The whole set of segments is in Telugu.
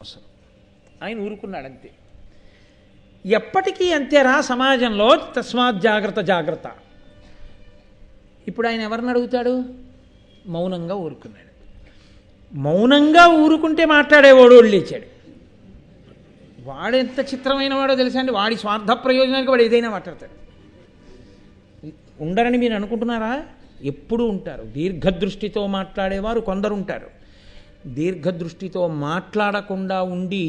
అసలు ఆయన ఊరుకున్నాడు అంతే. ఎప్పటికీ అంతేరా సమాజంలో, తస్మాత్ జాగ్రత్త జాగ్రత్త. ఇప్పుడు ఆయన ఎవరిని అడుగుతాడు? మౌనంగా ఊరుకున్నాడు. మౌనంగా ఊరుకుంటే మాట్లాడేవాడు లేచాడు. వాడు ఎంత చిత్రమైన వాడో తెలుసా అండి. వాడి స్వార్థ ప్రయోజనానికి వాడు ఏదైనా మాట్లాడతాడు. ఉండరని మీరు అనుకుంటున్నారా? ఎప్పుడూ ఉంటారు. దీర్ఘదృష్టితో మాట్లాడేవారు కొందరు ఉంటారు. దీర్ఘదృష్టితో మాట్లాడకుండా ఉండి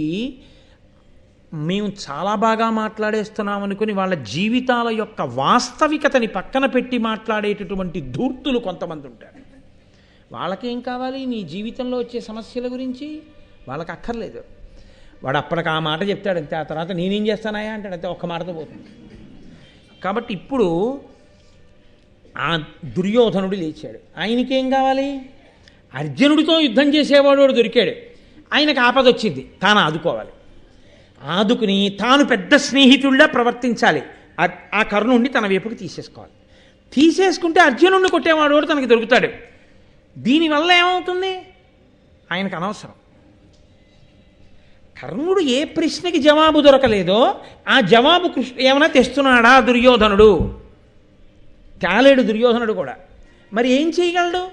మేము చాలా బాగా మాట్లాడేస్తున్నాం అనుకుని వాళ్ళ జీవితాల యొక్క వాస్తవికతని పక్కన పెట్టి మాట్లాడేటటువంటి ధూర్తులు కొంతమంది ఉంటారు. వాళ్ళకేం కావాలి? నీ జీవితంలో వచ్చే సమస్యల గురించి వాళ్ళకి అక్కర్లేదు. వాడు అప్పటికి ఆ మాట చెప్తాడంతే, ఆ తర్వాత నేనేం చేస్తానాయా అంటాడంతే, ఒక్క మాటతో పోతుంది. కాబట్టి ఇప్పుడు ఆ దుర్యోధనుడు లేచాడు. ఆయనకేం కావాలి? అర్జునుడితో యుద్ధం చేసేవాడు వాడు దొరికాడు. ఆయనకు ఆపద వచ్చింది, తాను ఆదుకోవాలి. ఆదుకుని తాను పెద్ద స్నేహితుడిలా ప్రవర్తించాలి. ఆ కర్ణుడిని తన వైపుకి తీసేసుకోవాలి. తీసేసుకుంటే అర్జునుడిని కొట్టేవాడు కూడా తనకి దొరుకుతాడు. దీనివల్ల ఏమవుతుంది? ఆయనకు అనవసరం. కర్ణుడు ఏ ప్రశ్నకి జవాబు దొరకలేదో ఆ జవాబు ఏమైనా తెస్తున్నాడా దుర్యోధనుడు? తేలేడు దుర్యోధనుడు కూడా. మరి ఏం చేయగలడు?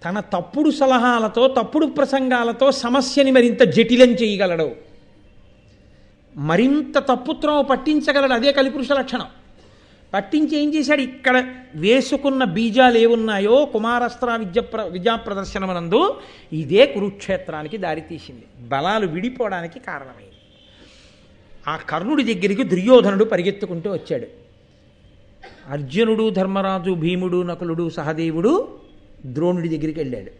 తన తప్పుడు సలహాలతో, తప్పుడు ప్రసంగాలతో సమస్యని మరింత జటిలం చేయగలడు, మరింత తప్పుత్రమ పట్టించగలడు. అదే కలిపురుష లక్షణం. పట్టించి ఏం చేశాడు? ఇక్కడ వేసుకున్న బీజాలు ఏమున్నాయో కుమారస్త్ర విద్యా ప్రదర్శనమనందు ఇదే కురుక్షేత్రానికి దారితీసింది, బలాలు విడిపోవడానికి కారణమైంది. ఆ కర్ణుడి దగ్గరికి దుర్యోధనుడు పరిగెత్తుకుంటూ వచ్చాడు. అర్జునుడు, ధర్మరాజు, భీముడు, నకులుడు, సహదేవుడు ద్రోణుడి దగ్గరికి వెళ్ళాడు.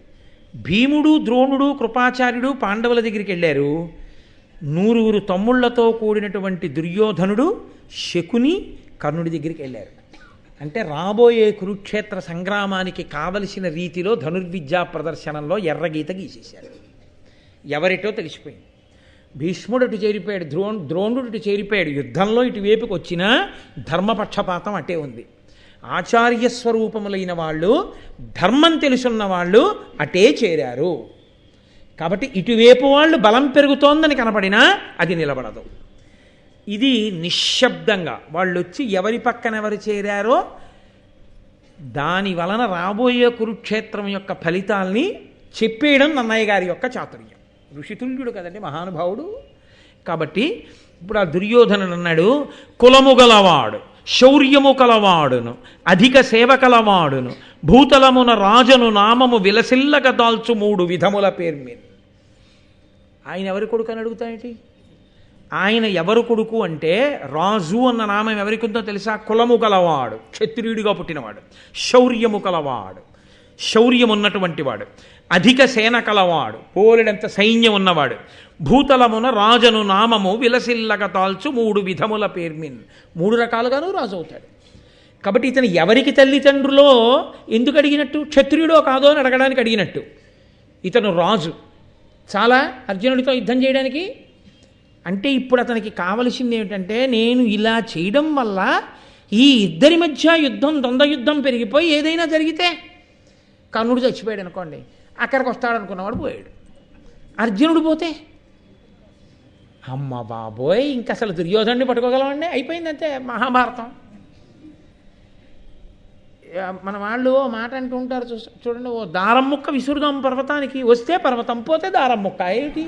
భీముడు, ద్రోణుడు, కృపాచార్యుడు పాండవుల దగ్గరికి వెళ్ళారు. 100 తమ్ముళ్లతో కూడినటువంటి దుర్యోధనుడు, శకుని కర్ణుడి దగ్గరికి వెళ్ళారు. అంటే రాబోయే కురుక్షేత్ర సంగ్రామానికి కావలసిన రీతిలో ధనుర్విద్యా ప్రదర్శనంలో ఎర్రగీత గీసేశారు. ఎవరిటో తెలిసిపోయింది. భీష్ముడు అటు చేరిపోయాడు, ద్రోణుడు ఇటు చేరిపోయాడు. యుద్ధంలో ఇటువైపుకి వచ్చినా ధర్మపక్షపాతం అటే ఉంది. ఆచార్యస్వరూపములైన వాళ్ళు, ధర్మం తెలుసున్న వాళ్ళు అటే చేరారు. కాబట్టి ఇటువైపు వాళ్ళు బలం పెరుగుతోందని కనపడినా అది నిలబడదు. ఇది నిశ్శబ్దంగా వాళ్ళు వచ్చి ఎవరి పక్కన ఎవరు చేరారో దాని వలన రాబోయే కురుక్షేత్రం యొక్క ఫలితాల్ని చెప్పేయడం నన్నయ్య గారి యొక్క చాతుర్యం. ఋషితుల్యుడు కదండి మహానుభావుడు. కాబట్టి ఇప్పుడు ఆ దుర్యోధనుడు అన్నాడు, కులము గలవాడు, శౌర్యము కలవాడును, అధిక సేవ కలవాడును, భూతలమున రాజను నామము విలసిల్లక దాల్చు 3 విధముల పేరు మీద. ఆయన ఎవరి కొడుకు అని అడుగుతాయేంటి? ఆయన ఎవరు కొడుకు అంటే రాజు అన్న నామం ఎవరికి ఉందో తెలుసా? కులము గలవాడు, క్షత్రియుడిగా పుట్టినవాడు, శౌర్యము కలవాడు, శౌర్యం ఉన్నటువంటి వాడు, అధిక సేన కలవాడు, పోలెడంత సైన్యం ఉన్నవాడు, భూతలమున రాజను నామము విలసిల్లక తాల్చు 3 విధముల పేర్మిన్. 3 రకాలుగాను రాజు అవుతాడు. కాబట్టి ఇతను ఎవరికి తల్లిదండ్రులో ఎందుకు అడిగినట్టు? క్షత్రియుడో కాదో అని అడగడానికి అడిగినట్టు. ఇతను రాజు చాలా అర్జునుడితో యుద్ధం చేయడానికి. అంటే ఇప్పుడు అతనికి కావలసింది ఏమిటంటే, నేను ఇలా చేయడం వల్ల ఈ ఇద్దరి మధ్య యుద్ధం, ద్వంద్వ యుద్ధం పెరిగిపోయి ఏదైనా జరిగితే కర్ణుడు చచ్చిపోయాడు అనుకోండి, అక్కడికి వస్తాడనుకున్నవాడు పోయాడు. అర్జునుడు పోతే అమ్మ బాబోయ్, ఇంక అసలు దుర్యోధనుడిని పట్టుకోగలమండి, అయిపోయిందంతే మహాభారతం. మన వాళ్ళు మాట అంటూ ఉంటారు చూడండి, ఓ దారం ముక్క విసురుదాం పర్వతానికి, వస్తే పర్వతం, పోతే దారం ముక్క. ఏమిటి?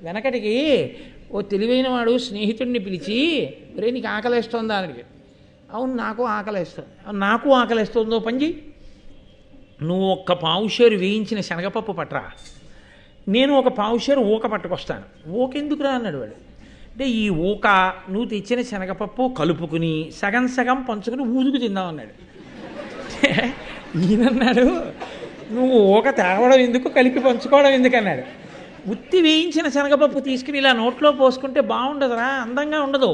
వెనకటికి ఓ తెలివైన వాడు స్నేహితుడిని పిలిచి, రే నీకు ఆకలేస్తుందా అని అడిగాడు. అవును నాకు ఆకలేస్తుంది. నాకు ఆకలేస్తుందో పని చెయ్యి, నువ్వు 1 పావుషేరు వేయించిన శనగపప్పు పట్టరా, నేను 1 పావుషేరు ఊక పట్టుకొస్తాను. ఊకెందుకురా అన్నాడు వాడు. అంటే ఈ ఊక నువ్వు తెచ్చిన శనగపప్పు కలుపుకుని సగం సగం పంచుకుని ఊదుకు తిందామన్నాడు. ఈయనన్నాడు, నువ్వు ఊక తేవడం ఎందుకు, కలిపి పంచుకోవడం ఎందుకు అన్నాడు. ఉత్తి వేయించిన శనగపప్పు తీసుకుని ఇలా నోట్లో పోసుకుంటే బాగుండదురా, అందంగా ఉండదు.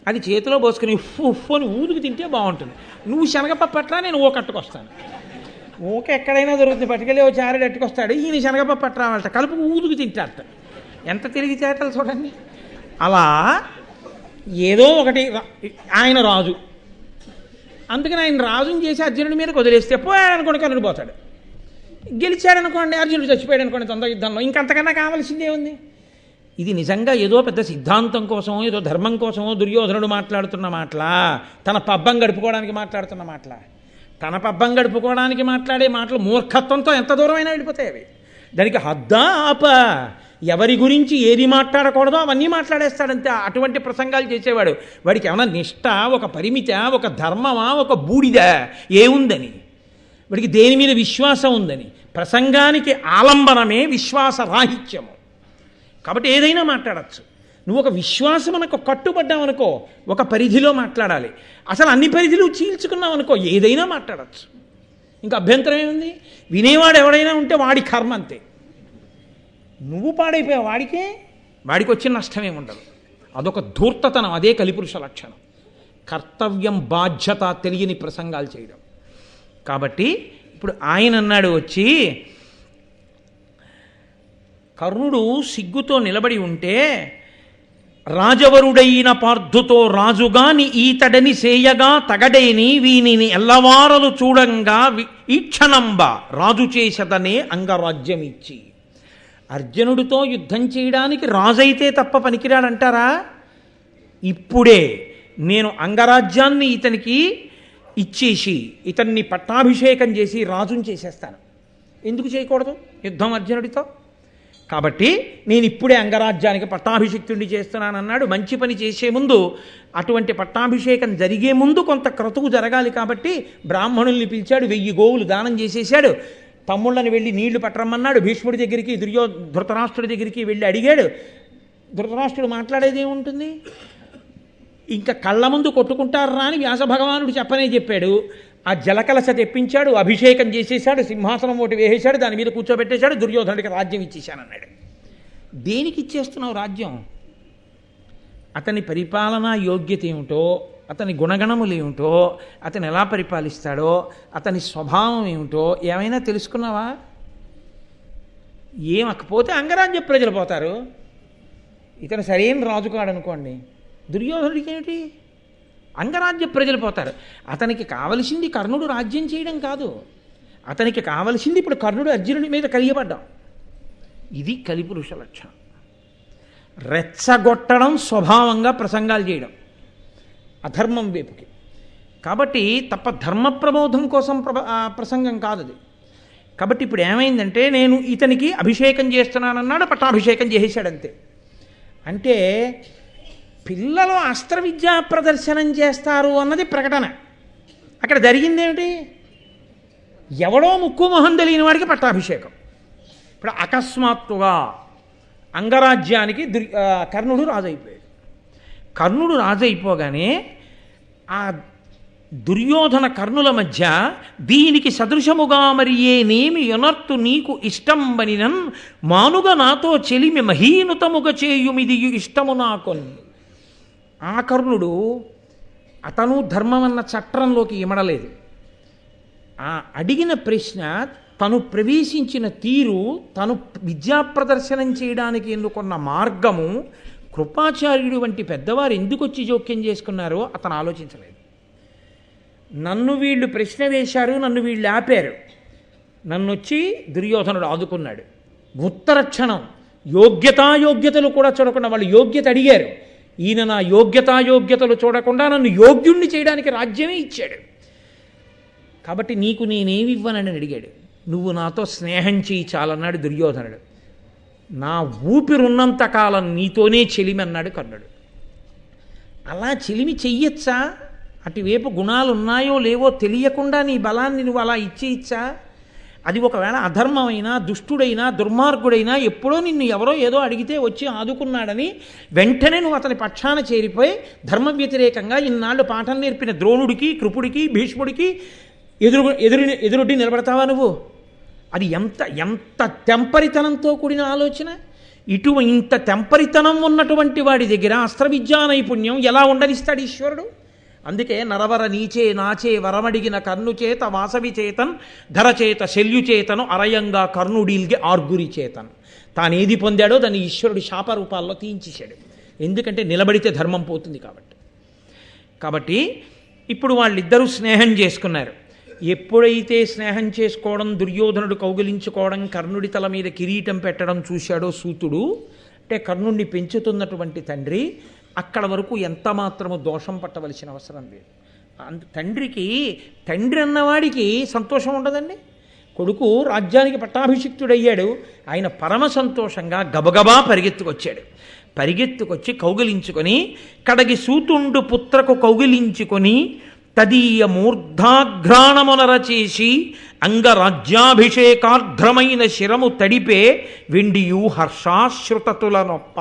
అది చేతిలో పోసుకుని ఉఫ్ అని ఊదుకు తింటే బాగుంటుంది. నువ్వు శనగపప్పు అట్లా, నేను ఊకట్టుకొస్తాను. ఊక ఎక్కడైనా దొరుకుతుంది, పట్టుకెళ్ళి ఓ చారెడు ఎట్టుకొస్తాడు. ఈయన శనగపప్పు పట్టరావాలట, కలుపుకు ఊదుకు తింటారట. ఎంత తెలివితేటలు చూడండి. అలా ఏదో ఒకటి. ఆయన రాజు, అందుకని ఆయన రాజుని చేసి అర్జునుడి మీద వదిలేస్తే పోయాడనుకోండి కర్ణుడు పోతాడు. గెలిచాడనుకోండి, అర్జునుడు చచ్చిపోయాడు అనుకోండి ద్వంద్వ యుద్ధంలో, ఇంకంతకన్నా కావాల్సిందే ఉంది. ఇది నిజంగా ఏదో పెద్ద సిద్ధాంతం కోసమో ఏదో ధర్మం కోసమో దుర్యోధనుడు మాట్లాడుతున్న మాటలా, తన పబ్బం గడుపుకోవడానికి మాట్లాడుతున్న మాటలా? తన పబ్బం గడుపుకోవడానికి మాట్లాడే మాటలు మూర్ఖత్వంతో ఎంత దూరమైనా వెళ్ళిపోతాయి అవి. దానికి హద్దా ఆప, ఎవరి గురించి ఏది మాట్లాడకూడదో అవన్నీ మాట్లాడేస్తాడంతే. అటువంటి ప్రసంగాలు చేసేవాడు. వాడికి ఏమైనా నిష్ఠ, ఒక పరిమిత, ఒక ధర్మమా, ఒక బూడిదా ఏముందని? వాడికి దేని మీద విశ్వాసం ఉందని? ప్రసంగానికి ఆలంబనమే విశ్వాస రాహిత్యము. కాబట్టి ఏదైనా మాట్లాడచ్చు. నువ్వు ఒక విశ్వాసం మనకు కట్టుబడ్డావనుకో, ఒక పరిధిలో మాట్లాడాలి. అసలు అన్ని పరిధిలో చీల్చుకున్నావు అనుకో, ఏదైనా మాట్లాడచ్చు. ఇంకా అభ్యంతరం ఏముంది? వినేవాడు ఎవడైనా ఉంటే వాడి కర్మ అంతే. నువ్వు పాడైపోయావు, వాడికి వచ్చిన నష్టమేముండదు. అదొక ధూర్తతనం, అదే కలిపురుష లక్షణం. కర్తవ్యం, బాధ్యత తెలియని ప్రసంగాలు చేయడం. కాబట్టి ఇప్పుడు ఆయన అన్నాడు వచ్చి, కర్ణుడు సిగ్గుతో నిలబడి ఉంటే, రాజవరుడైన పార్థుతో రాజుగాని ఈతడని సేయగా తగడేని వీనిని ఎల్లవారలు చూడంగా ఈక్షణంబ రాజు చేసదనే అంగరాజ్యమిచ్చి. అర్జునుడితో యుద్ధం చేయడానికి రాజైతే తప్ప పనికిరాడంటారా? ఇప్పుడే నేను అంగరాజ్యాన్ని ఇతనికి ఇచ్చేసి ఇతన్ని పట్టాభిషేకం చేసి రాజుని చేసేస్తాను. ఎందుకు చేయకూడదు యుద్ధం అర్జునుడితో? కాబట్టి నేను ఇప్పుడే అంగరాజ్యానికి పట్టాభిషిక్తుడిని చేస్తున్నానన్నాడు. మంచి పని చేసే ముందు, అటువంటి పట్టాభిషేకం జరిగే ముందు కొంత క్రతువు జరగాలి కాబట్టి బ్రాహ్మణుల్ని పిలిచాడు, 1000 గోవులు దానం చేసేశాడు. తమ్ముళ్ళని వెళ్ళి నీళ్లు పట్టరమ్మన్నాడు. భీష్ముడి దగ్గరికి, ధృతరాష్ట్రుడి దగ్గరికి వెళ్ళి అడిగాడు. ధృతరాష్ట్రుడు మాట్లాడేది ఏముంటుంది? ఇంకా కళ్ళ ముందు కొట్టుకుంటారా అని వ్యాస భగవానుడు చెప్పాడు. ఆ జలకలశ తెప్పించాడు, అభిషేకం చేసేశాడు, సింహాసనం ఒకటి వేసేశాడు, దాని మీద కూర్చోబెట్టేశాడు, దుర్యోధనుడికి రాజ్యం ఇచ్చేశానన్నాడు. దేనికి ఇచ్చేస్తున్నావు రాజ్యం? అతని పరిపాలనా యోగ్యత ఏమిటో, అతని గుణగణములు ఏమిటో, అతను ఎలా పరిపాలిస్తాడో, అతని స్వభావం ఏమిటో ఏమైనా తెలుసుకున్నావా? ఏమకపోతే అంగరాజ్య ప్రజలు పోతారు. ఇతను సరైన రాజు కాడనుకోండి, దుర్యోధనుడికి ఏమిటి? అంగరాజ్య ప్రజలు పోతారు. అతనికి కావలసింది కర్ణుడు రాజ్యం చేయడం కాదు, అతనికి కావలసింది ఇప్పుడు కర్ణుడు అర్జునుడి మీద కలియబడ్డాం. ఇది కలిపురుష లక్షణం. రెచ్చగొట్టడం, స్వభావంగా ప్రసంగాలు చేయడం అధర్మం వైపుకి. కాబట్టి తప్ప ధర్మ ప్రబోధం కోసం ప్రసంగం కాదు అది. కాబట్టి ఇప్పుడు ఏమైందంటే, నేను ఇతనికి అభిషేకం చేస్తున్నానన్నాడు, పట్టాభిషేకం చేసేశాడంతే. అంటే పిల్లలు అస్త్ర విద్యా ప్రదర్శనం చేస్తారు అన్నది ప్రకటన. అక్కడ జరిగిందేమిటి? ఎవడో ముక్కు మొహం తెలియని వాడికి పట్టాభిషేకం. ఇప్పుడు అకస్మాత్తుగా అంగరాజ్యానికి కర్ణుడు రాజైపోయాడు. కర్ణుడు రాజైపోగానే ఆ దుర్యోధన కర్ణుల మధ్య, దీనికి సదృశముగా మరి ఏనేమి యొనర్తు నీకు ఇష్టం బనినన్ మానుగా నాతో చెలిమి మహీనుతముగా చేయుమిది ఇష్టము నాకొన్. ఆ కర్ణుడు అతను ధర్మమన్న చట్రంలోకి ఇమడలేదు. ఆ అడిగిన ప్రశ్న, తను ప్రవేశించిన తీరు, తను విద్యా ప్రదర్శనం చేయడానికి ఎన్నుకున్న మార్గము, కృపాచార్యుడు వంటి పెద్దవారు ఎందుకు వచ్చి జోక్యం చేసుకున్నారో అతను ఆలోచించలేదు. నన్ను వీళ్ళు ప్రశ్న వేశారు, నన్ను వీళ్ళు ఆపారు, నన్ను వచ్చి దుర్యోధనుడు ఆదుకున్నాడు. ఉత్తరక్షణం యోగ్యతాయోగ్యతలు కూడా చూడకుండా వాళ్ళు యోగ్యత అడిగారు. ఈయన నా యోగ్యతాయోగ్యతలు చూడకుండా నన్ను యోగ్యుణ్ణి చేయడానికి రాజ్యమే ఇచ్చాడు. కాబట్టి నీకు నేనేమి ఇవ్వనని అడిగాడు. నువ్వు నాతో స్నేహం చేయి చాలన్నాడు దుర్యోధనుడు. నా ఊపిరున్నంతకాలం నీతోనే చెలిమి అన్నాడు కర్ణుడు. అలా చెలిమి చెయ్యొచ్చా? అటువైపు గుణాలు ఉన్నాయో లేవో తెలియకుండా నీ బలాన్ని నువ్వు అలా ఇచ్చేయచ్చా? అది ఒకవేళ అధర్మమైనా, దుష్టుడైనా, దుర్మార్గుడైనా, ఎప్పుడో నిన్ను ఎవరో ఏదో అడిగితే వచ్చి ఆదుకున్నాడని వెంటనే నువ్వు అతని పక్షాన చేరిపోయి ధర్మ వ్యతిరేకంగా ఇన్నాళ్ళు పాఠం నేర్పిన ద్రోణుడికి, కృపుడికి, భీష్ముడికి ఎదురొడ్డి నిలబడతావా నువ్వు? అది ఎంత తెంపరితనంతో కూడిన ఆలోచన! ఇంత తెంపరితనం ఉన్నటువంటి వాడి దగ్గర అస్త్ర విద్యా నైపుణ్యం ఎలా ఉండనిస్తాడు ఈశ్వరుడు? అందుకే నరవర నీచే నాచే వరమడిగిన కర్ణు చేత వాసవి చేతన్ ధరచేత శల్యుచేతను అరయంగా కర్ణుడీల్గే ఆర్గురి చేతన్. తానేది పొందాడో దాన్ని ఈశ్వరుడు శాపరూపాల్లో తీయించేశాడు. ఎందుకంటే నిలబడితే ధర్మం పోతుంది కాబట్టి. ఇప్పుడు వాళ్ళిద్దరూ స్నేహం చేసుకున్నారు. ఎప్పుడైతే స్నేహం చేసుకోవడం, దుర్యోధనుడు కౌగిలించుకోవడం, కర్ణుడి తల మీద కిరీటం పెట్టడం చూశాడో సూతుడు, అంటే కర్ణుడిని పెంచుతున్నటువంటి తండ్రి, అక్కడ వరకు ఎంత మాత్రము దోషం పట్టవలసిన అవసరం లేదు. తండ్రి అన్నవాడికి సంతోషం ఉండదండి. కొడుకు రాజ్యానికి పట్టాభిషిక్తుడయ్యాడు, ఆయన పరమ సంతోషంగా గబగబా పరిగెత్తుకొచ్చి కౌగిలించుకొని, కడగి సూతుండు పుత్రకు కౌగిలించుకొని తదీయ మూర్ధాఘ్రాణమునర చేసి అంగరాజ్యాభిషేకార్ధ్రమైన శిరము తడిపే వెండియు హర్షాశ్రుతతుల నొప్ప.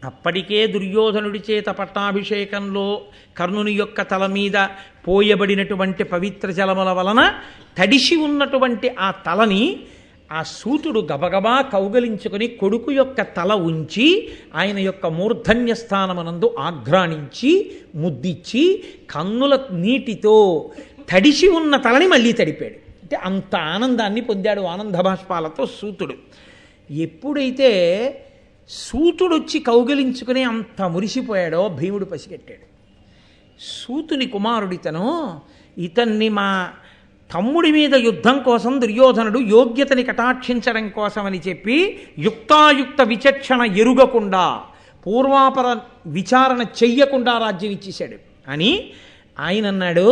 అప్పటికే దుర్యోధనుడి చేత పట్టాభిషేకంలో కర్ణుని యొక్క తల మీద పోయబడినటువంటి పవిత్ర జలముల వలన తడిసి ఉన్నటువంటి ఆ తలని ఆ సూతుడు గబగబా కౌగలించుకొని కొడుకు యొక్క తల ఉంచి ఆయన యొక్క మూర్ధన్య స్థానమునందు ఆఘ్రాణించి ముద్దిచ్చి కన్నుల నీటితో తడిసి ఉన్న తలని మళ్ళీ తడిపాడు. అంటే అంత ఆనందాన్ని పొందాడు ఆనంద బాష్పాలతో సూతుడు. ఎప్పుడైతే సూతుడొచ్చి కౌగిలించుకుని అంత మురిసిపోయాడో భీముడు పసిగట్టాడు. సూతుని కుమారుడితను, ఇతన్ని మా తమ్ముడి మీద యుద్ధం కోసం దుర్యోధనుడు యోగ్యతని కటాక్షించడం కోసమని చెప్పి యుక్తాయుక్త విచక్షణ ఎరుగకుండా, పూర్వాపర విచారణ చెయ్యకుండా రాజ్యం ఇచ్చేశాడు అని ఆయన అన్నాడు.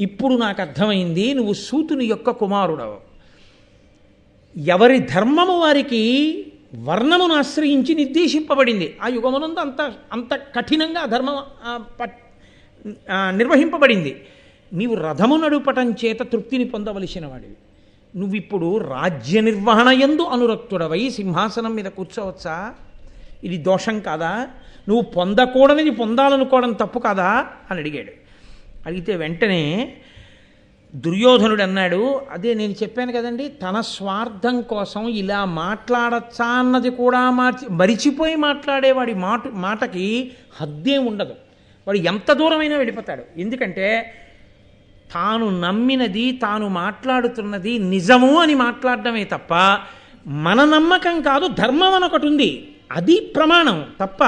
ఇప్పుడు నాకు అర్థమైంది, నువ్వు సూతుని యొక్క కుమారుడవు. ఎవరి ధర్మము వారికి వర్ణమును ఆశ్రయించి నిర్దేశింపబడింది. ఆ యుగమునందు అంత కఠినంగా ధర్మం నిర్వహింపబడింది. నీవు రథము నడుపటం చేత తృప్తిని పొందవలసిన వాడివి. నువ్విప్పుడు రాజ్య నిర్వహణ యందు అనురక్తుడవై సింహాసనం మీద కూర్చోవచ్చా? ఇది దోషం కాదా? నువ్వు పొందకూడనిది పొందాలనుకోవడం తప్పు కాదా అని అడిగాడు. అడిగితే వెంటనే దుర్యోధనుడు అన్నాడు, అదే నేను చెప్పాను కదండి, తన స్వార్థం కోసం ఇలా మాట్లాడచ్చా అన్నది కూడా మరిచిపోయి మాట్లాడేవాడి మాటకి హద్దేం ఉండదు. వాడు ఎంత దూరమైనా వెళ్ళిపోతాడు. ఎందుకంటే తాను నమ్మినది, తాను మాట్లాడుతున్నది నిజము అని మాట్లాడడమే తప్ప, మన నమ్మకం కాదు, ధర్మం అని ఒకటి ఉంది, అది ప్రమాణం తప్ప,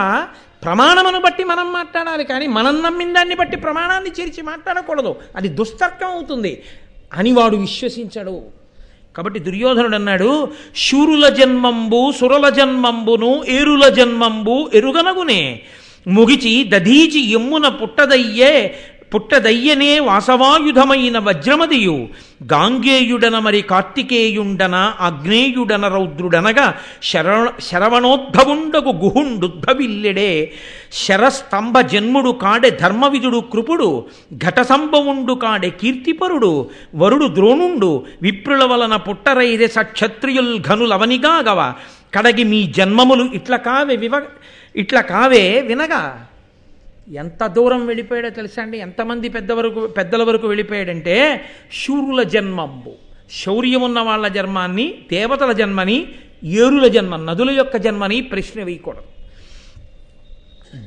ప్రమాణమును బట్టి మనం మాట్లాడాలి కానీ మనం నమ్మిన దాన్ని బట్టి ప్రమాణాన్ని చేర్చి మాట్లాడకూడదు, అది దుస్తర్కం అవుతుంది అని వాడు విశ్వసించాడు. కాబట్టి దుర్యోధనుడు అన్నాడు, శూరుల జన్మంబు సురల జన్మంబును ఏరుల జన్మంబు ఎరుగనగునే ముగిచి దధీచి ఎమ్మున పుట్టదయ్యనే వాసవాయుధమైన వజ్రమదియు గాంగేయుడన మరి కార్తికేయుండన అగ్నేయుడన రౌద్రుడనగా శరవణోద్భవుండగు గుహుండుద్భవిల్లెడే శరస్తంభ జన్ముడు కాడే ధర్మవిదుడు కృపుడు ఘటసంభవుండు కాడే కీర్తిపరుడు వరుడు ద్రోణుండు విప్రుల వలన పుట్టరైదే సక్షత్రియుల్ ఘనులవనిగాగవ కడగి మీ జన్మములు ఇట్ల కావే వినగా. ఎంత దూరం వెళ్ళిపోయాడో తెలుసా అండి? ఎంతమంది పెద్దల వరకు వెళ్ళిపోయాడంటే, శూరుల జన్మంబు, శౌర్యమున్న వాళ్ళ జన్మాన్ని, దేవతల జన్మని, ఏరుల జన్మ, నదుల యొక్క జన్మని ప్రశ్న వేయకూడదు.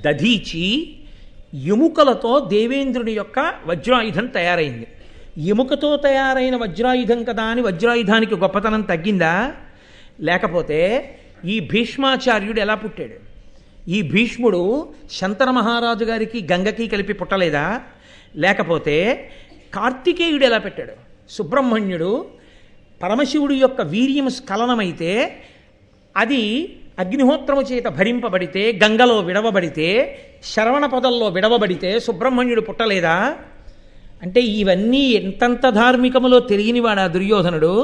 దధీచి ఎముకలతో దేవేంద్రుని యొక్క వజ్రాయుధం తయారైంది. ఎముకతో తయారైన వజ్రాయుధం కదా అని వజ్రాయుధానికి గొప్పతనం తగ్గిందా? లేకపోతే ఈ భీష్మాచార్యుడు ఎలా పుట్టాడు? ఈ భీష్ముడు శంతన మహారాజు గారికి గంగకి కలిపి పుట్టలేదా? లేకపోతే కార్తికేయుడు ఎలా పెట్టాడు? సుబ్రహ్మణ్యుడు పరమశివుడి యొక్క వీర్యము స్ఖలనమైతే అది అగ్నిహోత్రము చేత భరింపబడితే, గంగలో విడవబడితే, శరవణ పొదల్లో విడవబడితే సుబ్రహ్మణ్యుడు పుట్టలేదా? అంటే ఇవన్నీ ఎంతంత ధార్మికములో తెలియనివాడా దుర్యోధనుడు?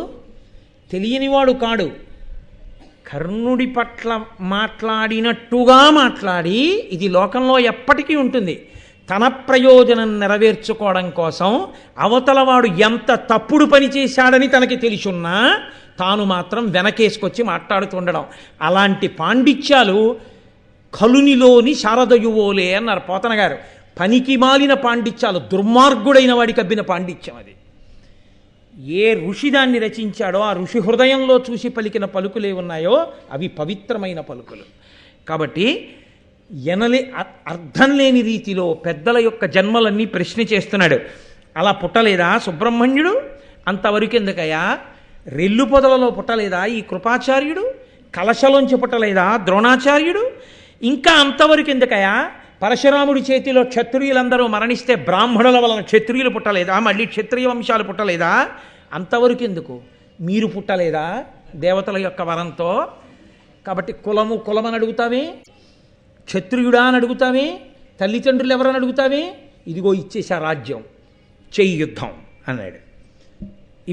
తెలియనివాడు కాడు. కర్ణుడి పట్ల మాట్లాడినట్టుగా మాట్లాడి, ఇది లోకంలో ఎప్పటికీ ఉంటుంది, తన ప్రయోజనం నెరవేర్చుకోవడం కోసం అవతలవాడు ఎంత తప్పుడు పని చేశాడని తనకి తెలుసున్నా తాను మాత్రం వెనకేసుకొచ్చి మాట్లాడుతుండడం. అలాంటి పాండిత్యాలు కలునిలోని శారదయువోలే అన్నారు పోతన గారు. పనికి మాలిన పాండిత్యాలు, దుర్మార్గుడైన వాడికి అబ్బిన పాండిత్యం అది. ఏ ఋషి దాన్ని రచించాడో ఆ ఋషి హృదయంలో చూసి పలికిన పలుకులే ఉన్నాయో అవి పవిత్రమైన పలుకులు. కాబట్టి అర్థం లేని రీతిలో పెద్దల యొక్క జన్మలన్నీ ప్రశ్న చేస్తున్నాడు. అలా పుట్టలేదా సుబ్రహ్మణ్యుడు? అంతవరకు ఎందుకయ్యా? రెల్లు పొదలలో పుట్టలేదా ఈ కృపాచార్యుడు? కలశలోంచి పుట్టలేదా ద్రోణాచార్యుడు? ఇంకా అంతవరకు ఎందుకయ్యా? పరశురాముడి చేతిలో క్షత్రియులందరూ మరణిస్తే బ్రాహ్మణుల వలన క్షత్రియులు పుట్టలేదా? మళ్ళీ క్షత్రియ వంశాలు పుట్టలేదా? అంతవరకు ఎందుకు? మీరు పుట్టలేదా దేవతల యొక్క వరంతో? కాబట్టి కులమని అడుగుతావే, క్షత్రియుడా అని అడుగుతావే, తల్లిదండ్రులు ఎవరని అడుగుతావే? ఇదిగో ఇచ్చేసా రాజ్యం, చెయ్యి యుద్ధం అన్నాడు.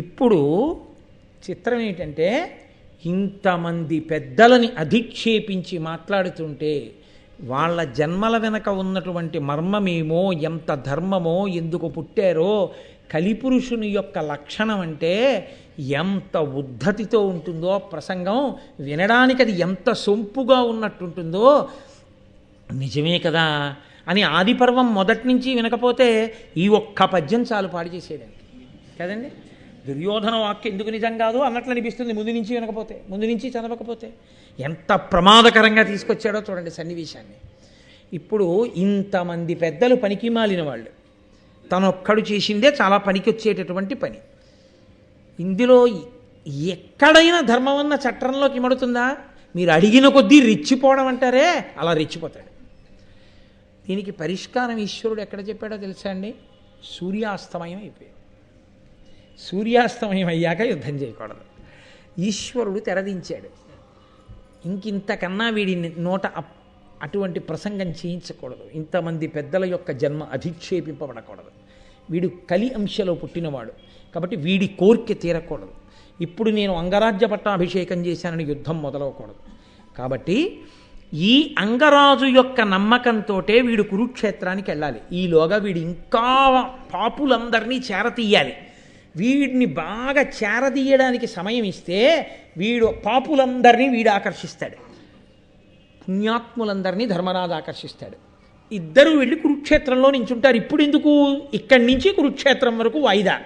ఇప్పుడు చిత్రం ఏంటంటే ఇంతమంది పెద్దలని అధిక్షేపించి మాట్లాడుతుంటే వాళ్ళ జన్మల వెనక ఉన్నటువంటి మర్మమేమో, ఎంత ధర్మమో, ఎందుకు పుట్టారో, కలిపురుషుని యొక్క లక్షణం అంటే ఎంత ఉద్ధతితో ఉంటుందో ప్రసంగం వినడానికి, అది ఎంత సొంపుగా ఉన్నట్టుంటుందో. నిజమే కదా అని ఆదిపర్వం మొదటి నుంచి వినకపోతే ఈ ఒక్క పద్యం చాలు పాడు చేసేయడానికి కదండి. దుర్యోధన వాక్యం ఎందుకు నిజం కాదు అన్నట్లు అనిపిస్తుంది ముందు నుంచి వినకపోతే, ముందు నుంచి చదవకపోతే. ఎంత ప్రమాదకరంగా తీసుకొచ్చాడో చూడండి సన్నివేశాన్ని. ఇప్పుడు ఇంతమంది పెద్దలు పనికి మాలిన వాళ్ళు, తనొక్కడు చేసిందే చాలా పనికి వచ్చేటటువంటి పని. ఇందులో ఎక్కడైనా ధర్మం అన్న చట్టంలోకి ఇమడుతుందా? మీరు అడిగిన కొద్దీ రెచ్చిపోవడం అంటారే, అలా రెచ్చిపోతాడు. దీనికి పరిష్కారం ఈశ్వరుడు ఎక్కడ చెప్పాడో తెలుసా అండి? సూర్యాస్తమయం అయిపోయింది. సూర్యాస్తమయం అయ్యాక యుద్ధం చేయకూడదు. ఈశ్వరుడు తెరదించాడు. ఇంకింతకన్నా వీడి నోట అటువంటి ప్రసంగం చేయించకూడదు. ఇంతమంది పెద్దల యొక్క జన్మ అధిక్షేపింపబడకూడదు. వీడు కలి అంశలో పుట్టినవాడు కాబట్టి వీడి కోరిక తీరకూడదు. ఇప్పుడు నేను అంగరాజ్య పట్టాభిషేకం చేశానని యుద్ధం మొదలవకూడదు. కాబట్టి ఈ అంగరాజు యొక్క నమ్మకంతో వీడు కురుక్షేత్రానికి వెళ్ళాలి. ఈలోగా వీడు ఇంకా పాపులందరినీ చేరతీయాలి. వీడిని బాగా చేరదీయడానికి సమయం ఇస్తే వీడు పాపులందరినీ వీడు ఆకర్షిస్తాడు, పుణ్యాత్ములందరినీ ధర్మరాజు ఆకర్షిస్తాడు. ఇద్దరు వెళ్ళి కురుక్షేత్రంలో నించుంటారు. ఇప్పుడు ఎందుకు? ఇక్కడి నుంచి కురుక్షేత్రం వరకు వాయిదా.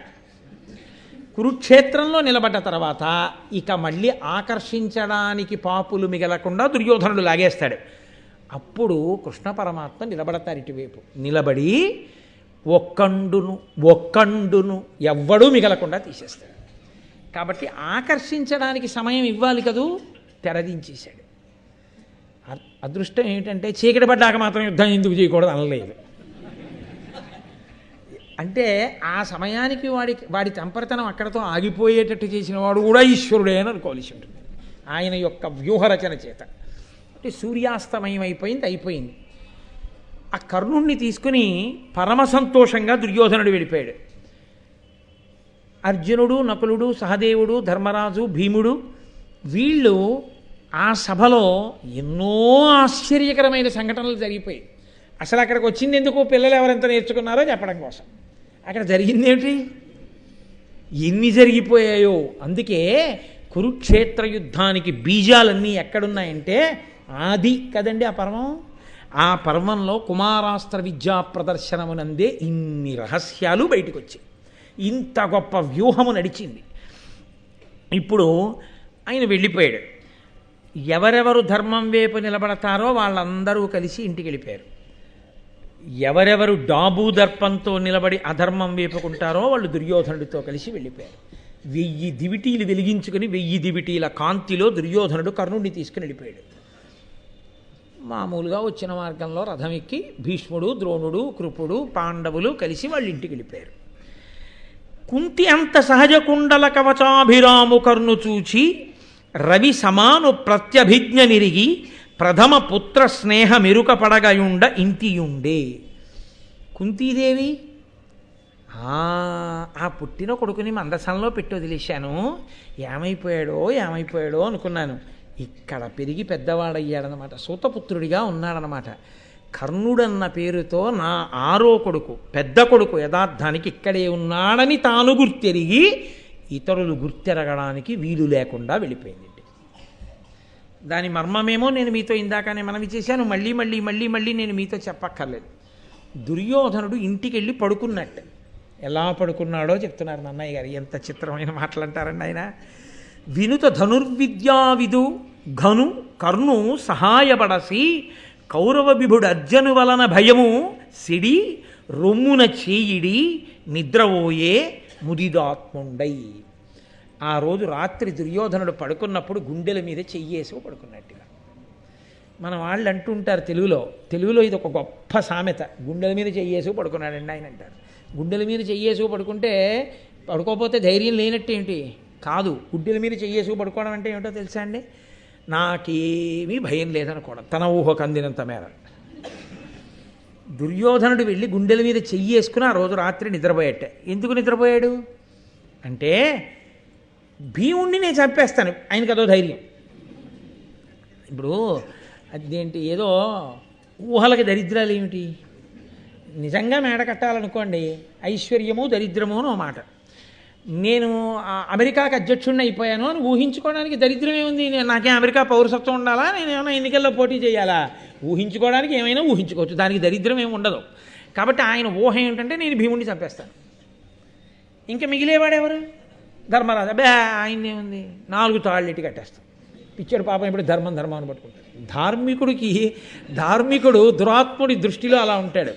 కురుక్షేత్రంలో నిలబడ్డ తర్వాత ఇక మళ్ళీ ఆకర్షించడానికి పాపులు మిగలకుండా దుర్యోధనుడు లాగేస్తాడు. అప్పుడు కృష్ణ పరమాత్మ నిలబడతారు ఇటువైపు. నిలబడి ఒక్కండును ఎవ్వడూ మిగలకుండా తీసేస్తాడు. కాబట్టి ఆకర్షించడానికి సమయం ఇవ్వాలి కదూ, తెరదించేశాడు. అదృష్టం ఏమిటంటే చీకటి పడ్డాక మాత్రం యుద్ధం ఎందుకు చేయకూడదు అనలేదు. అంటే ఆ సమయానికి వాడి తంపరితనం అక్కడతో ఆగిపోయేటట్టు చేసిన వాడు కూడా ఈశ్వరుడే అని అనుకోవాల్సి ఉంటుంది ఆయన యొక్క వ్యూహరచన చేత. అంటే సూర్యాస్తమయం అయిపోయింది. ఆ కర్ణుణ్ణి తీసుకుని పరమ సంతోషంగా దుర్యోధనుడు వెళ్ళిపోయాడు. అర్జునుడు, నకులుడు, సహదేవుడు, ధర్మరాజు, భీముడు వీళ్ళు ఆ సభలో ఎన్నో ఆశ్చర్యకరమైన సంఘటనలు జరిగిపోయాయి. అసలు అక్కడికి వచ్చింది ఎందుకు? పిల్లలు ఎవరెంత నేర్చుకున్నారో చెప్పడం కోసం. అక్కడ జరిగిందేమిటి? ఎన్ని జరిగిపోయాయో. అందుకే కురుక్షేత్ర యుద్ధానికి బీజాలన్నీ ఎక్కడున్నాయంటే ఆది కదండి ఆ పర్వం. ఆ పర్వంలో కుమారాస్త్ర విద్యా ప్రదర్శనమునందే ఇన్ని రహస్యాలు బయటకు వచ్చాయి. ఇంత గొప్ప వ్యూహము నడిచింది. ఇప్పుడు ఆయన వెళ్ళిపోయాడు. ఎవరెవరు ధర్మం వైపు నిలబడతారో వాళ్ళందరూ కలిసి ఇంటికి వెళ్ళిపోయారు. ఎవరెవరు డాబు దర్పంతో నిలబడి అధర్మం వేపుకుంటారో వాళ్ళు దుర్యోధనుడితో కలిసి వెళ్ళిపోయారు. 1000 దివిటీలు వెలిగించుకుని 1000 దివిటీల కాంతిలో దుర్యోధనుడు కర్ణుడిని తీసుకుని వెళ్ళిపోయాడు. మామూలుగా వచ్చిన మార్గంలో రథం ఎక్కి భీష్ముడు, ద్రోణుడు, కృపుడు, పాండవులు కలిసి వాళ్ళ ఇంటికి వెళ్ళిపోయారు. కుంతి అంత సహజ కుండల కవచాభిరాము కర్ణు చూచి రవి సమాను ప్రత్యభిజ్ఞ నిరిగి ప్రథమ పుత్ర స్నేహ మెరుక పడగయుండ ఇంటియుండే. కుంతీదేవి ఆ పుట్టిన కొడుకుని మందసంలో పెట్టి వదిలేశాను, ఏమైపోయాడో అనుకున్నాను. ఇక్కడ పెరిగి పెద్దవాడయ్యాడనమాట, సూతపుత్రుడిగా ఉన్నాడనమాట. కర్ణుడన్న పేరుతో నా 6వ కొడుకు, పెద్ద కొడుకు యథార్థానికి ఇక్కడే ఉన్నాడని తాను గుర్తెరిగి ఇతరులు గుర్తెరగడానికి వీలు లేకుండా వెళ్ళిపోయింది. దాని మర్మమేమో నేను మీతో ఇందాకనే మనవి చేశాను, మళ్ళీ మళ్ళీ మళ్ళీ మళ్ళీ నేను మీతో చెప్పక్కర్లేదు. దుర్యోధనుడు ఇంటికి వెళ్ళి పడుకున్నట్టు. ఎలా పడుకున్నాడో చెప్తున్నారు నన్నయ్య గారు. ఎంత చిత్రమైన మాటలు అంటారండి ఆయన. వినుత ధనుర్విద్యావిదు ఘను కర్ణు సహాయపడసి కౌరవ విభుడు అర్జును వలన భయము సిడి రొమ్మున చేయిడి నిద్రవోయే ముదిదాత్ముండై. ఆ రోజు రాత్రి దుర్యోధనుడు పడుకున్నప్పుడు గుండెల మీద చెయ్యేసి పడుకున్నట్టుగా. మన వాళ్ళు అంటుంటారు తెలుగులో ఇది ఒక గొప్ప సామెత, గుండెల మీద చెయ్యేసు పడుకున్నాడండి ఆయన అంటారు. గుండెల మీద చెయ్యేసు పడుకుంటే పడుకోకపోతే ధైర్యం లేనట్టేంటి? కాదు, గుండెల మీద చెయ్యేసు పడుకోవడం అంటే ఏమిటో తెలుసా అండి? నాకేమీ భయం లేదనుకోవడం, తన ఊహకు అందినంత మేర. దుర్యోధనుడు వెళ్ళి గుండెల మీద చెయ్యేసుకుని ఆ రోజు రాత్రి నిద్రపోయేట. ఎందుకు నిద్రపోయాడు అంటే, భీముణ్ణి నేను చంపేస్తాను, ఆయనకు అదో ధైర్యం. ఇప్పుడు అదేంటి, ఏదో ఊహలకి దరిద్రాలు ఏమిటి? నిజంగా మేడ కట్టాలనుకోండి, ఐశ్వర్యము దరిద్రము అని ఓ మాట. నేను అమెరికాకి అధ్యక్షుడిని అయిపోయాను అని ఊహించుకోవడానికి దరిద్రం ఏముంది? నాకే అమెరికా పౌరసత్వం ఉండాలా, నేను ఏమైనా ఎన్నికల్లో పోటీ చేయాలా? ఊహించుకోవడానికి ఏమైనా ఊహించుకోవచ్చు, దానికి దరిద్రం ఏమి ఉండదు. కాబట్టి ఆయన ఊహ ఏంటంటే నేను భీముడిని చంపేస్తాను. ఇంకా మిగిలేవాడెవరు? ధర్మరాజు. అబ్బే ఆయన్నే ఉంది, 4 తాళ్ళెట్టి కట్టేస్తాం. పిచ్చాడు పాపం, ఇప్పుడు ధర్మం అని పట్టుకుంటాడు. ధార్మికుడు దురాత్ముడి దృష్టిలో అలా ఉంటాడు.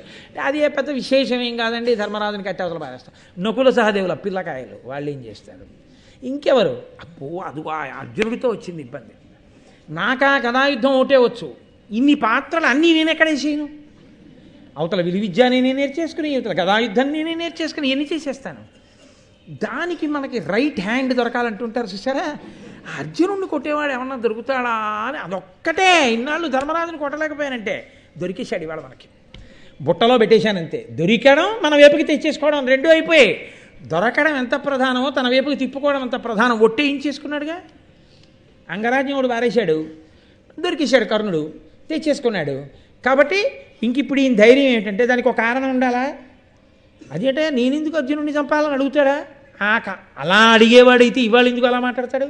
అది పెద్ద విశేషం ఏం కాదండి, ధర్మరాజుని కట్టి అవతల పారేస్తాం. నకుల సహదేవుల పిల్లకాయలు వాళ్ళు ఏం చేస్తారు? ఇంకెవరు? అబ్బో అదుగో అర్జునుడితో వచ్చింది ఇబ్బంది. నాకా గదాయుద్ధం ఒకటే వచ్చు, ఇన్ని పాత్రలు అన్నీ నేను ఎక్కడే చేయను. అవతల విలువిద్య నేనే నేర్చేసుకుని, అవతల గదాయుద్ధం నేనే నేర్చేసుకుని ఎన్ని చేసేస్తాను. దానికి మనకి రైట్ హ్యాండ్ దొరకాలంటుంటారు చూసారా? అర్జునుడిని కొట్టేవాడు ఏమన్నా దొరుకుతాడా అని అదొక్కటే. ఇన్నాళ్ళు ధర్మరాజుని కొట్టలేకపోయానంటే దొరికేశాడు ఇవాళ మనకి. బుట్టలో పెట్టేశానంతే. దొరికడం మన వైపుకి తెచ్చేసుకోవడం రెండూ అయిపోయాయి. దొరకడం ఎంత ప్రధానమో తన వైపుకి తిప్పుకోవడం ఎంత ప్రధానం. ఒట్టేయించేసుకున్నాడుగా. అంగరాజ్యముడు వారేశాడు, దొరికేశాడు కర్ణుడు, తెచ్చేసుకున్నాడు. కాబట్టి ఇంక ఇప్పుడు ఈయన ధైర్యం ఏంటంటే దానికి ఒక కారణం ఉండాలా. అదేంటే నేనెందుకు అర్జునుడిని చంపాలని అడుగుతాడా? అలా అడిగేవాడైతే ఇవాళ ఎందుకు అలా మాట్లాడతాడు?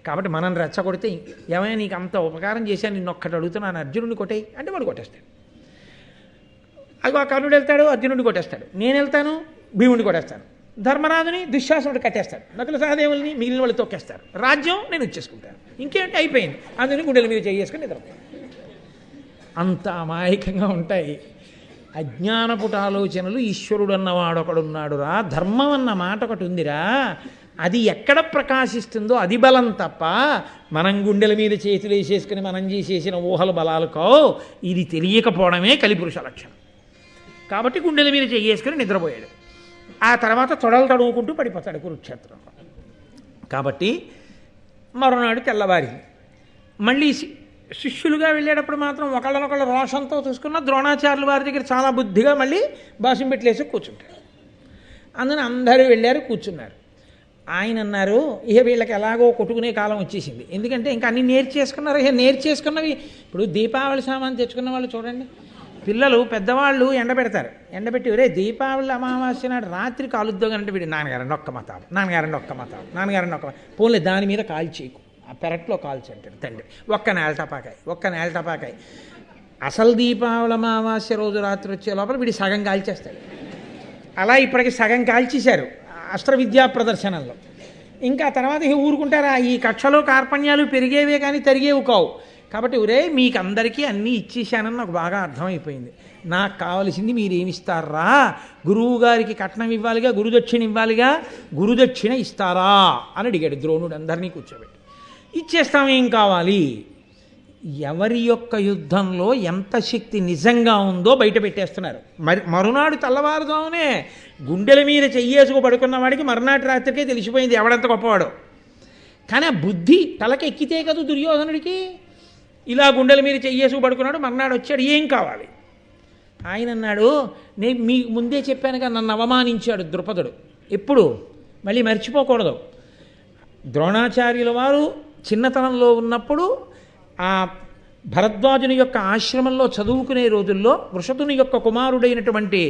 కాబట్టి మనం రెచ్చగొడితే, ఏమైనా నీకు అంత ఉపకారం చేశాను, నిన్ను ఒక్కటి అడుగుతున్నాను, అర్జునుడిని కొట్టేయి అంటే వాడు కొట్టేస్తాడు. అది ఆ కర్ణుడు వెళ్తాడు, అర్జునుడిని కొట్టేస్తాడు. నేను వెళ్తాను, భీముడిని కొట్టేస్తాను. ధర్మరాజుని దుశ్శాసనుడు కట్టేస్తాడు. నకుల సహదేవుల్ని మిగిలిన వాళ్ళు తొక్కేస్తారు. రాజ్యం నేను ఇచ్చేసుకుంటాను. ఇంకేంటి, అయిపోయింది. అందుకని గుండెల మీద చేసుకుని నిద్రపోతాను. అంత అమాయకంగా ఉంటాయి అజ్ఞానపుట ఆలోచనలు. ఈశ్వరుడు అన్నవాడొకడున్నాడురా, ధర్మం అన్న మాట ఒకటి ఉందిరా, అది ఎక్కడ ప్రకాశిస్తుందో అది బలం తప్ప మనం గుండెల మీద చేతులు వేసేసుకుని మనం చేసేసిన ఊహల బలాలకో. ఇది తెలియకపోవడమే కలిపురుష లక్షణం. కాబట్టి గుండెల మీద చేసుకుని నిద్రపోయాడు. ఆ తర్వాత తొడలు తడువుకుంటూ పడిపోతాడు కురుక్షేత్రంలో. కాబట్టి మరునాడు తెల్లవారింది. మళ్ళీ శిష్యులుగా వెళ్ళేటప్పుడు మాత్రం ఒకళ్ళనొకళ్ళు రోషంతో చూసుకున్న ద్రోణాచార్యుల వారి దగ్గర చాలా బుద్ధిగా మళ్ళీ బాసం పెట్టలేసి కూర్చుంటారు. అందుకని అందరూ వెళ్ళారు, కూర్చున్నారు. ఆయన అన్నారు, ఇక వీళ్ళకి ఎలాగో కొట్టుకునే కాలం వచ్చేసింది. ఎందుకంటే ఇంకా అన్నీ నేర్చేసుకున్నారు. ఇక నేర్చేసుకున్నవి ఇప్పుడు దీపావళి సామాన్ తెచ్చుకున్న వాళ్ళు చూడండి, పిల్లలు పెద్దవాళ్ళు ఎండబెడతారు. ఎండబెట్టి ఒరే దీపావళి అమావాస్య నాడు రాత్రి కాలుద్దాగంటే వీడు నాన్నగారండి ఒక్క మతాలు, నాన్నగారండి ఒక్క మతాలు, నాన్నగారండి ఒక్క పోన్లే దాని మీద కాల్చేయకు, ఆ పెరట్లో కాల్చి అంటాడు తండ్రి. ఒక్క నేల టపాకాయ. అసలు దీపావళి అమావాస్య రోజు రాత్రి వచ్చే లోపల వీడి సగం కాల్చేస్తాడు. అలా ఇప్పటికి సగం కాల్చేశారు అస్త్ర విద్యా ప్రదర్శనల్లో. ఇంకా తర్వాత ఊరుకుంటారా? ఈ కక్షలో కార్పణ్యాలు పెరిగేవే కానీ తరిగేవి కావు. కాబట్టి ఒరే మీకు అందరికీ అన్నీ ఇచ్చేసానని నాకు బాగా అర్థమైపోయింది. నాకు కావలసింది మీరేమిస్తారా? గురువు గారికి కట్నం ఇవ్వాలిగా, గురుదక్షిణ ఇవ్వాలిగా, గురుదక్షిణ ఇస్తారా అని అడిగాడు ద్రోణుడు అందరినీ కూర్చోబెట్టి. ఇచ్చేస్తాం, ఏం కావాలి? ఎవరి యొక్క యుద్ధంలో ఎంత శక్తి నిజంగా ఉందో బయట పెట్టేస్తున్నారు. మరునాడు తెల్లవారుదామనే గుండెల మీద చెయ్యేసుకు పడుకున్న వాడికి మరునాటి రాత్రికే తెలిసిపోయింది ఎవడంత గొప్పవాడో. కానీ ఆ బుద్ధి తలకి ఎక్కితే కదా దుర్యోధనుడికి. ఇలా గుండెల మీద చెయ్యేసుకు పడుకున్నాడు. మర్నాడు వచ్చాడు, ఏం కావాలి? ఆయన అన్నాడు, నేను మీ ముందే చెప్పానుగా, నన్ను అవమానించాడు ద్రుపదుడు. ఎప్పుడు మళ్ళీ మర్చిపోకూడదు. ద్రోణాచార్యుల వారు చిన్నతనంలో ఉన్నప్పుడు ఆ భరద్వాజుని యొక్క ఆశ్రమంలో చదువుకునే రోజుల్లో వృషతుని యొక్క కుమారుడైనటువంటి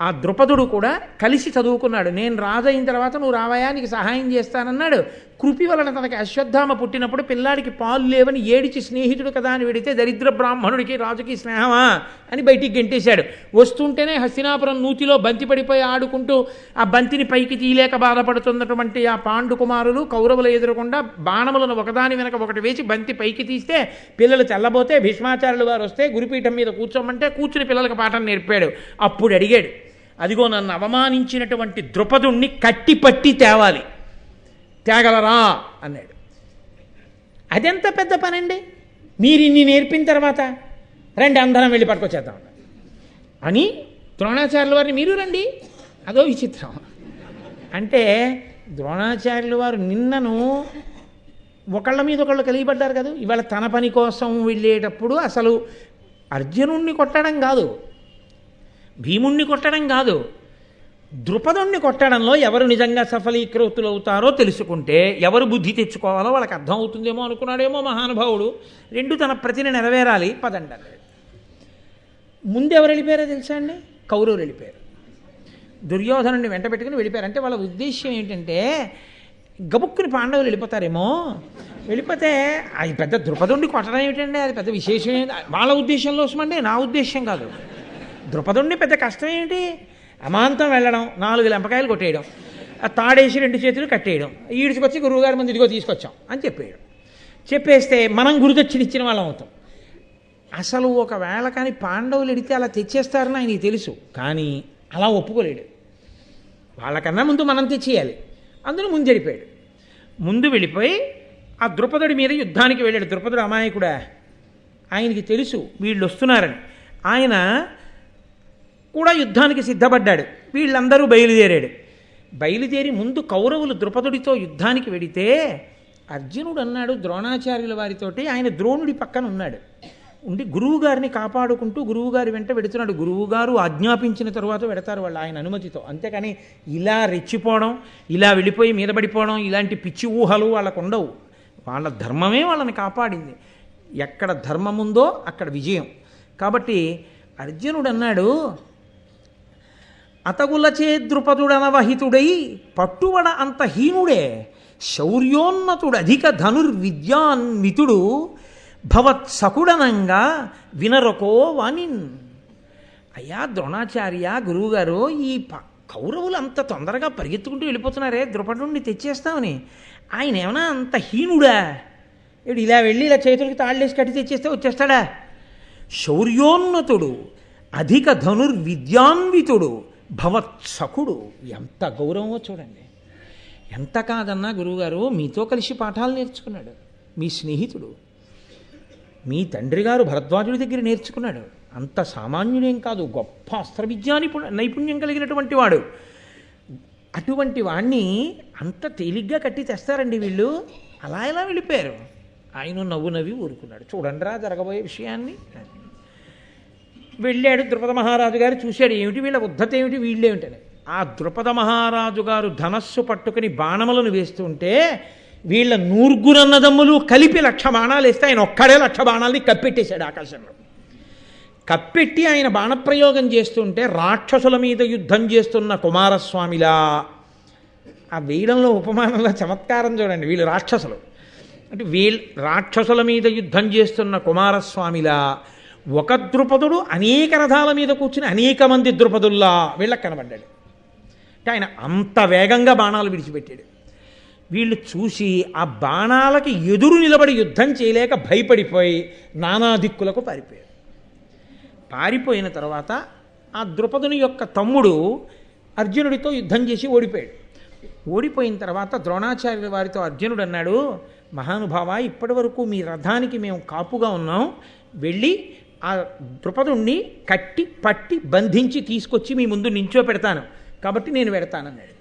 ఆ ద్రుపదుడు కూడా కలిసి చదువుకున్నాడు. నేను రాజు అయిన తర్వాత నువ్వు రావయా, నీకు సహాయం చేస్తానన్నాడు. కృపి వలన తనకి అశ్వత్థామ పుట్టినప్పుడు పిల్లాడికి పాలు లేవని ఏడిచి స్నేహితుడు కదా అని వెడితే దరిద్ర బ్రాహ్మణుడికి రాజుకి స్నేహమా అని బయటికి గెంటేశాడు. వస్తుంటేనే హస్తినాపురం నూతిలో బంతి పడిపోయి ఆడుకుంటూ ఆ బంతిని పైకి తీయలేక బాధపడుతున్నటువంటి ఆ పాండు కుమారులు కౌరవులు ఎదురకుండా బాణములను ఒకదాని వెనక ఒకటి వేసి బంతి పైకి తీస్తే పిల్లలు తెల్లబోతే భీష్మాచార్యులు వారు వస్తే గురుపీఠం మీద కూర్చోమంటే కూర్చుని పిల్లలకు పాఠం నేర్పాడు. అప్పుడు అడిగాడు, అదిగో నన్ను అవమానించినటువంటి ద్రుపదుణ్ణి కట్టిపట్టి తేగలరా అన్నాడు. అదెంత పెద్ద పనండి. మీరు ఇన్ని నేర్పిన తర్వాత రండి అందరం వెళ్ళి పట్టుకొచ్చేద్దాం అని ద్రోణాచార్యుల వారిని మీరు రండి. అదో విచిత్రం. అంటే ద్రోణాచార్యుల వారు నిన్నను ఒకళ్ళ మీద ఒకళ్ళు కలిగిపడ్డారు కదా, ఇవాళ తన పని కోసం వెళ్ళేటప్పుడు అసలు అర్జునుణ్ణి కొట్టడం కాదు, భీముణ్ణి కొట్టడం కాదు, ద్రుపదుణ్ణి కొట్టడంలో ఎవరు నిజంగా సఫలీకృతులు అవుతారో తెలుసుకుంటే ఎవరు బుద్ధి తెచ్చుకోవాలో వాళ్ళకి అర్థం అవుతుందేమో అనుకున్నాడేమో మహానుభావుడు. రెండు తన ప్రతిని నెరవేరాలి, పదండి. ముందు ఎవరు వెళ్ళిపోయారో తెలుసా అండి? కౌరవులు వెళ్ళిపోయారు. దుర్యోధనుడిని వెంట పెట్టుకుని వెళ్ళిపోయారు. అంటే వాళ్ళ ఉద్దేశ్యం ఏంటంటే గబుక్కుని పాండవులు వెళ్ళిపోతారేమో, వెళ్ళిపోతే అది పెద్ద ద్రుపదుణ్ణి కొట్టడం ఏమిటండి, అది పెద్ద విశేషం ఏంటి వాళ్ళ ఉద్దేశంలో వస్తుందండి, నా ఉద్దేశం కాదు. ద్రుపదుణ్ణి పెద్ద కష్టం ఏంటి, అమాంతం వెళ్ళడం, 4 లెంపకాయలు కొట్టేయడం, ఆ తాడేసి 2 చేతులు కట్టేయడం, ఈడ్చుకొచ్చి గురువుగారి ముందు ఇదిగో తీసుకొచ్చాం అని చెప్పేయడం. చెప్పేస్తే మనం గురుదక్షిణ ఇచ్చిన వాళ్ళం అవుతాం. అసలు ఒకవేళ కానీ పాండవులు ఎడితే అలా తెచ్చేస్తారని ఆయనకి తెలుసు, కానీ అలా ఒప్పుకోలేడు. వాళ్ళకన్నా ముందు మనం తెచ్చేయాలి, అందులో ముందు వెళ్ళిపోయాడు. ముందు వెళ్ళిపోయి ఆ ద్రుపదుడి మీద యుద్ధానికి వెళ్ళాడు. ద్రుపదుడు అమాయకుడా, ఆయనకి తెలుసు వీళ్ళు వస్తున్నారని. ఆయన కూడా యుద్ధానికి సిద్ధపడ్డాడు. వీళ్ళందరూ బయలుదేరి ముందు కౌరవులు ద్రుపదుడితో యుద్ధానికి వెడితే అర్జునుడు అన్నాడు ద్రోణాచార్యుల వారితోటి, ఆయన ద్రోణుడి పక్కన ఉన్నాడు, ఉండి గురువుగారిని కాపాడుకుంటూ గురువుగారి వెంట వెడుతున్నాడు. గురువుగారు ఆజ్ఞాపించిన తరువాత వెడతారు వాళ్ళు ఆయన అనుమతితో. అంతేకాని ఇలా రెచ్చిపోవడం, ఇలా వెళ్ళిపోయి మీద పడిపోవడం, ఇలాంటి పిచ్చి ఊహలు వాళ్ళకు ఉండవు. వాళ్ళ ధర్మమే వాళ్ళని కాపాడింది. ఎక్కడ ధర్మం ఉందో అక్కడ విజయం. కాబట్టి అర్జునుడు అన్నాడు, అతగులచే ద్రుపదుడనవహితుడై పట్టువడ అంత హీనుడే, శౌర్యోన్నతుడు అధిక ధనుర్విద్యాన్వితుడు, భవత్సకుడనంగా వినరకో వానిన్. అయ్యా ద్రోణాచార్య, గురువుగారు, ఈ కౌరవులు అంత తొందరగా పరిగెత్తుకుంటూ వెళ్ళిపోతున్నారే ద్రుపదుణ్ణి తెచ్చేస్తామని, ఆయన ఏమన్నా అంత హీనుడా? ఇప్పుడు ఇలా వెళ్ళి ఇలా చేతులకి తాళ్ళేసి కట్టి తెచ్చేస్తే వచ్చేస్తాడా? శౌర్యోన్నతుడు అధిక ధనుర్విద్యాన్వితుడు భవత్సకుడు. ఎంత గౌరవమో చూడండి. ఎంత కాదన్నా గురువుగారు మీతో కలిసి పాఠాలు నేర్చుకున్నాడు, మీ స్నేహితుడు, మీ తండ్రి గారు భరద్వాజుడి దగ్గర నేర్చుకున్నాడు. అంత సామాన్యుడేం కాదు, గొప్ప అస్త్ర విద్యా నైపుణ్యం కలిగినటువంటి వాడు. అటువంటి వాణ్ణి అంత తేలిగ్గా కట్టి తెస్తారండి వీళ్ళు. అలా ఎలా వెళ్ళిపోయారు? ఆయన నవ్వు నవ్వి ఊరుకున్నాడు. చూడండి రా జరగబోయే విషయాన్ని. వెళ్ళాడు. ద్రుపద మహారాజు గారు చూశాడు, ఏమిటి వీళ్ళ ఉద్ధత ఏమిటి, వీళ్ళేమిటని. ఆ ద్రుపద మహారాజు గారు ధనస్సు పట్టుకుని బాణములను వేస్తుంటే వీళ్ళ 100 అన్నదమ్ములు కలిపి 1,00,000 బాణాలు వేస్తే ఆయన ఒక్కడే 1,00,000 బాణాలని కప్పెట్టేశాడు ఆకాశంలో. కప్పెట్టి ఆయన బాణప్రయోగం చేస్తుంటే రాక్షసుల మీద యుద్ధం చేస్తున్న కుమారస్వామిలా, ఆ వేయడంలో ఉపమానంలో చమత్కారం చూడండి. వీళ్ళు రాక్షసులు అంటే రాక్షసుల మీద యుద్ధం చేస్తున్న కుమారస్వామిలా ఒక ద్రుపదుడు అనేక రథాల మీద కూర్చుని అనేక మంది ద్రుపదుల్లా వీళ్ళకి కనబడ్డాడు. అంటే ఆయన అంత వేగంగా బాణాలు విడిచిపెట్టాడు. వీళ్ళు చూసి ఆ బాణాలకి ఎదురు నిలబడి యుద్ధం చేయలేక భయపడిపోయి నానా దిక్కులకు పారిపోయాడు. పారిపోయిన తర్వాత ఆ ద్రుపదుని యొక్క తమ్ముడు అర్జునుడితో యుద్ధం చేసి ఓడిపోయాడు. ఓడిపోయిన తర్వాత ద్రోణాచార్యుల వారితో అర్జునుడు అన్నాడు, మహానుభావ, ఇప్పటి వరకు మీ రథానికి మేము కాపుగా ఉన్నాం, వెళ్ళి ఆ ద్రుపదుణ్ణి కట్టి పట్టి బంధించి తీసుకొచ్చి మీ ముందు నించో పెడతాను, కాబట్టి నేను పెడతానన్నాడు.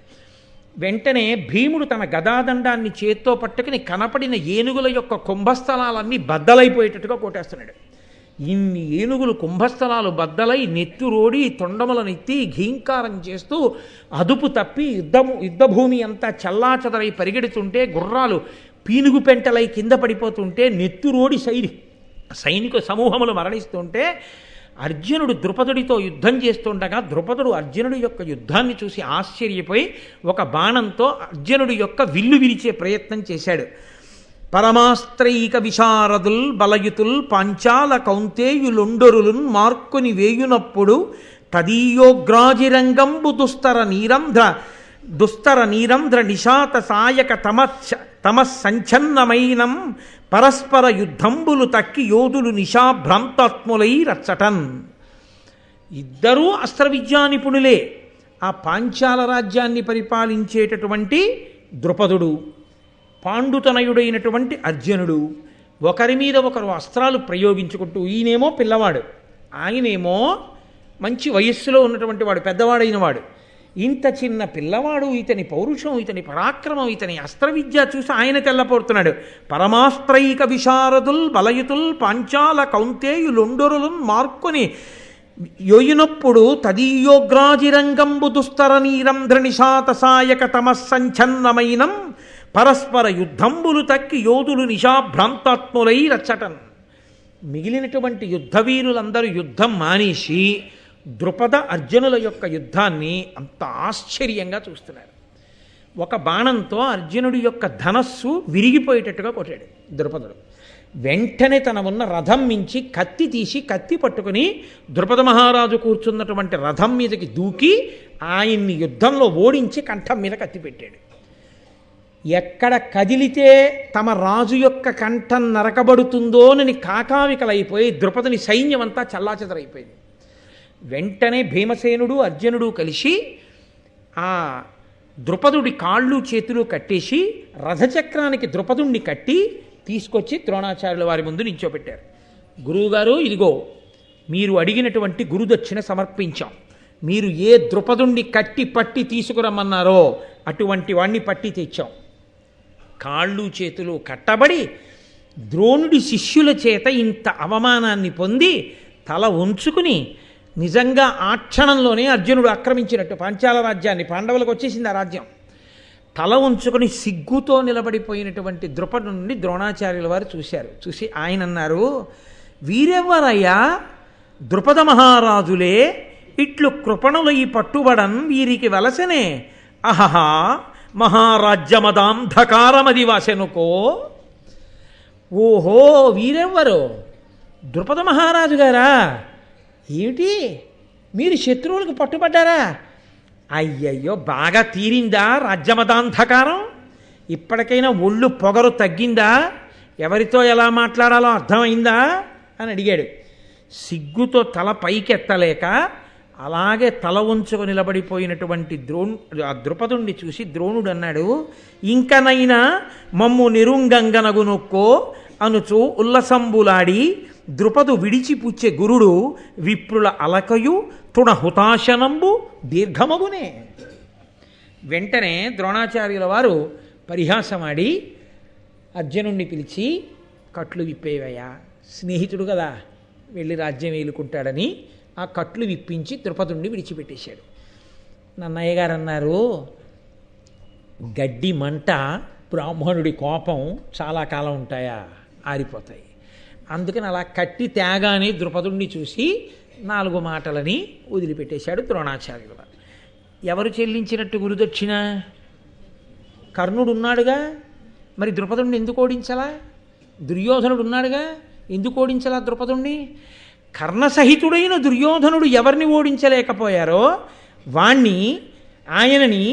వెంటనే భీముడు తన గదాదండాన్ని చేత్తో పట్టుకుని కనపడిన ఏనుగుల యొక్క కుంభస్థలాలన్నీ బద్దలైపోయేటట్టుగా కొట్టేస్తున్నాడు. ఇన్ని ఏనుగులు కుంభస్థలాలు బద్దలై నెత్తురోడి తొండములనెత్తి ఘీంకారం చేస్తూ అదుపు తప్పి యుద్ధభూమి అంతా చల్లాచదరై పరిగెడుతుంటే, గుర్రాలు పీనుగు పెంటలై కింద పడిపోతుంటే, నెత్తురోడి సైనిక సమూహములు మరణిస్తుంటే, అర్జునుడు ద్రుపదుడితో యుద్ధం చేస్తుండగా ద్రుపదుడు అర్జునుడి యొక్క యుద్ధాన్ని చూసి ఆశ్చర్యపోయి ఒక బాణంతో అర్జునుడి యొక్క విల్లు విరిచే ప్రయత్నం చేశాడు. పరమాస్త్రైక విశారదుల్ బలయుతుల్ పాంచాల కౌంతేయులొండరులున్ మార్కుని వేయునప్పుడు తదీయోగ్రాజిరంగంబు దుస్తర నీరంధ్ర నిశాత సాయక తమస్సంఛన్నమైనం పరస్పర యుద్ధంబులు తక్కి యోధులు నిశాభ్రాంతాత్ములై రచ్చటన్. ఇద్దరూ అస్త్ర విద్యా నిపుణులే. ఆ పాంచాల రాజ్యాన్ని పరిపాలించేటటువంటి ద్రుపదుడు, పాండుతనయుడైనటువంటి అర్జునుడు ఒకరి మీద ఒకరు అస్త్రాలు ప్రయోగించుకుంటూ, ఈయనేమో పిల్లవాడు, ఆయనేమో మంచి వయస్సులో ఉన్నటువంటి వాడు, పెద్దవాడైన వాడు. ఇంత చిన్న పిల్లవాడు, ఇతని పౌరుషం, ఇతని పరాక్రమం, ఇతని అస్త్రవిద్య చూసి ఆయన తెల్లపోతున్నాడు. పరమాస్త్రైక విశారదుల్ బలయుతుల్ పాంచాల కౌంతేయులొండొరులు మార్కొని యోయునప్పుడు తదీయోగ్రాజిరంగంబు దుస్తర నీరంధ్ర నిశాత సాయక తమస్సంఛన్నమైనం పరస్పర యుద్ధంబులు తక్కి యోధులు నిశాభ్రాంతాత్ములై రచ్చటన్. మిగిలినటువంటి యుద్ధవీరులందరూ యుద్ధం మానేసి ద్రుపద అర్జునుల యొక్క యుద్ధాన్ని అంత ఆశ్చర్యంగా చూస్తున్నారు. ఒక బాణంతో అర్జునుడి యొక్క ధనస్సు విరిగిపోయేటట్టుగా కొట్టాడు ద్రుపదుడు. వెంటనే తన ఉన్న రథం మించి కత్తి తీసి, కత్తి పట్టుకుని ద్రుపద మహారాజు కూర్చున్నటువంటి రథం మీదకి దూకి ఆయన్ని యుద్ధంలో ఓడించి కంఠం మీద కత్తి పెట్టాడు. ఎక్కడ కదిలితే తమ రాజు యొక్క కంఠం నరకబడుతుందోనని కాకావికలైపోయి ద్రుపదుని సైన్యం అంతా చల్లాచెదరైపోయింది. వెంటనే భీమసేనుడు అర్జునుడు కలిసి ఆ ద్రుపదుడి కాళ్ళు చేతులు కట్టేసి రథచక్రానికి ద్రుపదుణ్ణి కట్టి తీసుకొచ్చి ద్రోణాచార్యుల వారి ముందు నించోబెట్టారు. గురువుగారు, ఇదిగో మీరు అడిగినటువంటి గురుదక్షిణ సమర్పించాం. మీరు ఏ ద్రుపదుణ్ణి కట్టి పట్టి తీసుకురమ్మన్నారో అటువంటి వాణ్ణి పట్టి తెచ్చాం. కాళ్ళు చేతులు కట్టబడి ద్రోణుడి శిష్యుల చేత ఇంత అవమానాన్ని పొంది తల ఉంచుకుని, నిజంగా ఆ క్షణంలోనే అర్జునుడు ఆక్రమించినట్టు పాంచాల రాజ్యాన్ని, పాండవులకు వచ్చేసింది ఆ రాజ్యం, తల ఉంచుకొని సిగ్గుతో నిలబడిపోయినటువంటి ద్రుపదుని ద్రోణాచార్యుల వారు చూశారు. చూసి ఆయన అన్నారు, వీరెవ్వరయ్యా? ద్రుపద మహారాజులే ఇట్లు కృపణులు ఈ పట్టుబడన్ వీరికి వలసనే. అహహా మహారాజ్యమదాంధకారమది వాసెనుకో. ఓహో, వీరెవ్వరు? ద్రుపద మహారాజు గారా? ఏమిటి, మీరు శత్రువులకు పట్టుబడ్డారా? అయ్యయ్యో, బాగా తీరిందా రాజ్యమదాంధకారం? ఇప్పటికైనా ఒళ్ళు పొగరు తగ్గిందా? ఎవరితో ఎలా మాట్లాడాలో అర్థమైందా అని అడిగాడు. సిగ్గుతో తల పైకెత్తలేక అలాగే తల ఉంచుకు నిలబడిపోయినటువంటి ఆ ద్రుపదుణ్ణి చూసి ద్రోణుడు అన్నాడు, ఇంకనైనా మమ్ము నిరుంగంగనగునొక్కో అనుచు ఉల్లసంబులాడి ద్రుపదు విడిచిపుచ్చే గురుడు విప్రుల అలకయు తుణ హుతాశనంబు దీర్ఘమగునే. వెంటనే ద్రోణాచార్యుల వారు పరిహాసమాడి అర్జునుణ్ణి పిలిచి, కట్లు విప్పేవయ్యా, స్నేహితుడు కదా వెళ్ళి రాజ్యం ఏలుకుంటాడని ఆ కట్లు విప్పించి ద్రుపదుణ్ణి విడిచిపెట్టేశాడు. నన్నయ్య గారు అన్నారు, గడ్డి మంట, బ్రాహ్మణుడి కోపం చాలా కాలం ఉంటాయా? ఆరిపోతాయి. అందుకని అలా కట్టి తేగానే ద్రుపదుణ్ణి చూసి 4 మాటలని వదిలిపెట్టేశాడు ద్రోణాచార్యుల వారు. ఎవరు చెల్లించినట్టు గురుదక్షిణ? కర్ణుడు ఉన్నాడుగా, మరి ద్రుపదుణ్ణి ఎందుకు ఓడించలా? దుర్యోధనుడు ఉన్నాడుగా, ఎందుకు ఓడించలా ద్రుపదుణ్ణి? కర్ణసహితుడైన దుర్యోధనుడు ఎవరిని ఓడించలేకపోయారో వాణ్ణి, ఆయనని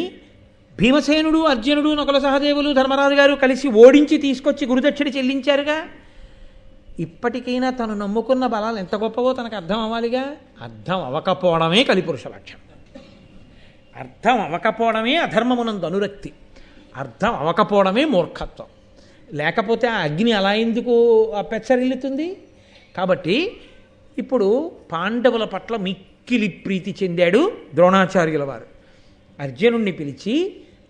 భీమసేనుడు అర్జునుడు నకుల సహదేవులు ధర్మరాజు గారు కలిసి ఓడించి తీసుకొచ్చి గురుదక్షిణ చెల్లించారుగా. ఇప్పటికైనా తను నమ్ముకున్న బలాలు ఎంత గొప్పవో తనకు అర్థం అవ్వాలిగా. అర్థం అవ్వకపోవడమే కలిపురుష లక్షణం. అర్థం అవ్వకపోవడమే అధర్మమునందు అనురక్తి. అర్థం అవ్వకపోవడమే మూర్ఖత్వం. లేకపోతే ఆ అగ్ని అలా ఎందుకు పెచ్చరిల్లుతుంది? కాబట్టి ఇప్పుడు పాండవుల పట్ల మిక్కిలి ప్రీతి చెందాడు ద్రోణాచార్యుల వారు. అర్జునుణ్ణి పిలిచి,